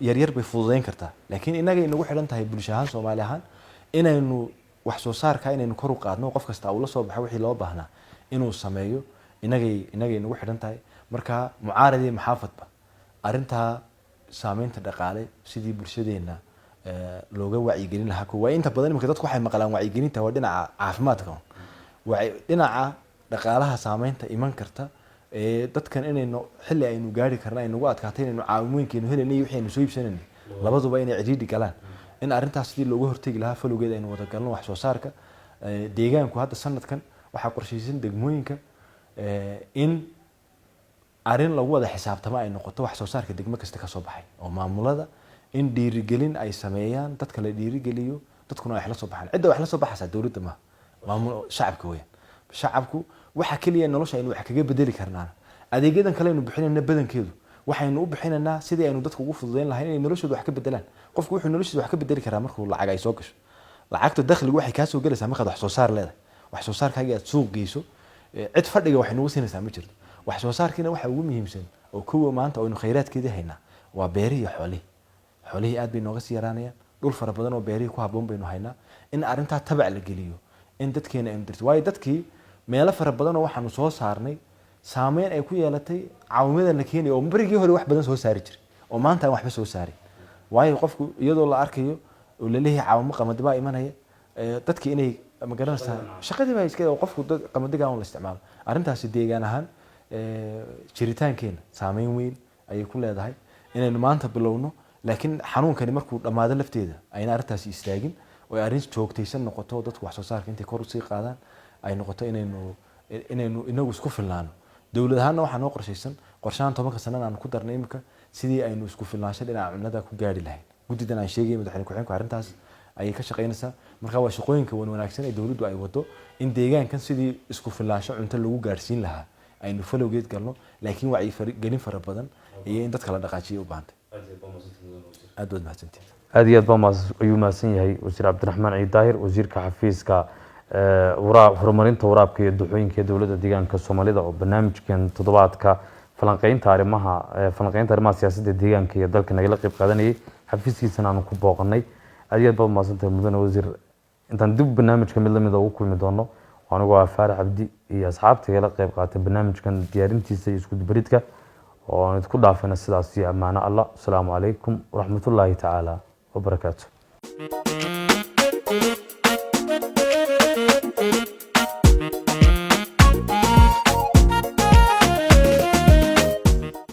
Speaker 2: yaryar bay fududeyn kartaa laakiin inaga inagu xidhan tahay bulsho ahaan Soomaali ahaan inaynu wax soo saarka inaynu kor u qaadno qof kasta uu la soo baxo wixii loo baahnaa inuu sameeyo inaga inagu xidhan tahay marka mucaaradii maxaafadba arinta saameynta dhaqaale sidii bulshadeena looga wacyigelin lahaa waa inta badan imika dadku waxay maqlaan wacyigelinta waa dhinaca caafimaadka dhinaca dhaqaalaha saameynta iman karta dadkan inaynu xilli aynu gaari karna aynu ugu adkaatay inaynu caawimooyinkeenu helayno wixii aynu soo iibsanayno labaduba inay cidhiidhi galaan in arrintaas sidii looga hortagi lahaa falowgeed aynu wada galno wax soo saarka deegaanku hadda sanadkan waxaa qorshaysan degmooyinka in arrin lagu wada xisaabtamo ay noqoto wax soo saarka degmo kasta ka soo baxay oo maamulada in dhiirigelin ay sameeyaan dadka la dhiirigeliyo dadkuna ay la soo baxaan cidda wax la soo baxaysa dawladda ma maamul shacabka weeyaan shacabku waxa kaliya nolosha aynu wax kaga bedeli karnaa adeegyadan kale aynu bixinayna badankeedu waxaynu u bixinaynaa sidii aynu dadku ugu fududeyn lahayn inay noloshooda wax ka bedelaan qofku wuxuu noloshiisa wax ka bedeli karaa markuu lacag ay soo gasho lacagta dakhligu waxay ka soo galaysaa markaad wax soo saar leedahay wax soo saarkaaga aad suuq geyso cid fadhiga waxay nagu siinaysaa ma jirto wax soo saarkiina waxa ugu muhiimsan oo kuwa maanta aynu khayraadkeedii haynaa waa beerihi iyo xoolihii aad bay nooga sii yaraanayaan dhul fara badan oo beerihi ku habboon baynu haynaa in arrintaa tabac la geliyo in dadkeena aynu dirto waayo dadkii meelo fara badan oo waxaanu soo saarnay saameyn ay ku yeelatay caawimada la keenay oo barigii hore wax badan soo saari jiray oo maanta aan waxba soo saarin waayo qofku iyadoo la arkayo oo la leeyahay caawimo qamadi baa imanaya dadkii inay ma garanaysaa shaqadii baa iska qofku qamadiga aan la isticmaalo arrintaasi deegaan ahaan jiritaankeena saameyn weyn ayay ku leedahay inaynu maanta bilowno laakiin xanuunkani markuu dhamaado lafteeda ayna arrintaasi istaagin oo arrin joogtaysan noqoto dadku wax soo saarka intay kor u sii qaadaan ay noqoto inaynu inagu isku filnaano dawlad ahaanna waxaa noo qorshaysan qorshahan 10 sano aan ku darnay imika sidii aynu isku filnaansho dhinaca cunnada ku gaari lahayn gudidan aan sheegay madaxweyne ku-xigeenku arrintaas ayay ka shaqeynaysaa marka waa shaqooyinka wanaagsan ee dawladdu ay wado in deegaankan sidii isku filnaansho cunto lagu gaarsiin lahaa aynu falowgeed galno laakiin wacyi gelin fara badan iyo in dadka la dhaqaajiyo u baahantay aad baad mahadsantihiin
Speaker 1: aad iyo aad baa ayuu mahadsan yahay wasiir cabdiraxmaan ciid daahir wasiirka xafiiska horumarinta waraabka iyo duxooyinka dowladda deegaanka Soomaalida oo barnaamijkan toddobaadka falanqeynta arrimaha siyaasadda deegaanka iyo dalka nagala qayb qaadanayay xafiiskiisana aanu ku booqanay aad iyo aad baa mahadsantahay mudane wasiir intaan dib barnaamijka mid lamid ugu kulmi doono anigoo ah Faarax Cabdi iyo asxaabta kala qayb qaatay barnaamijkan diyaarintiisa iyo isku dubaridka oo aan idinku dhaafayna sidaas iyo amaano Allah. Assalaamu calaykum waraxmatullaahi tacaala wabarakaatuh.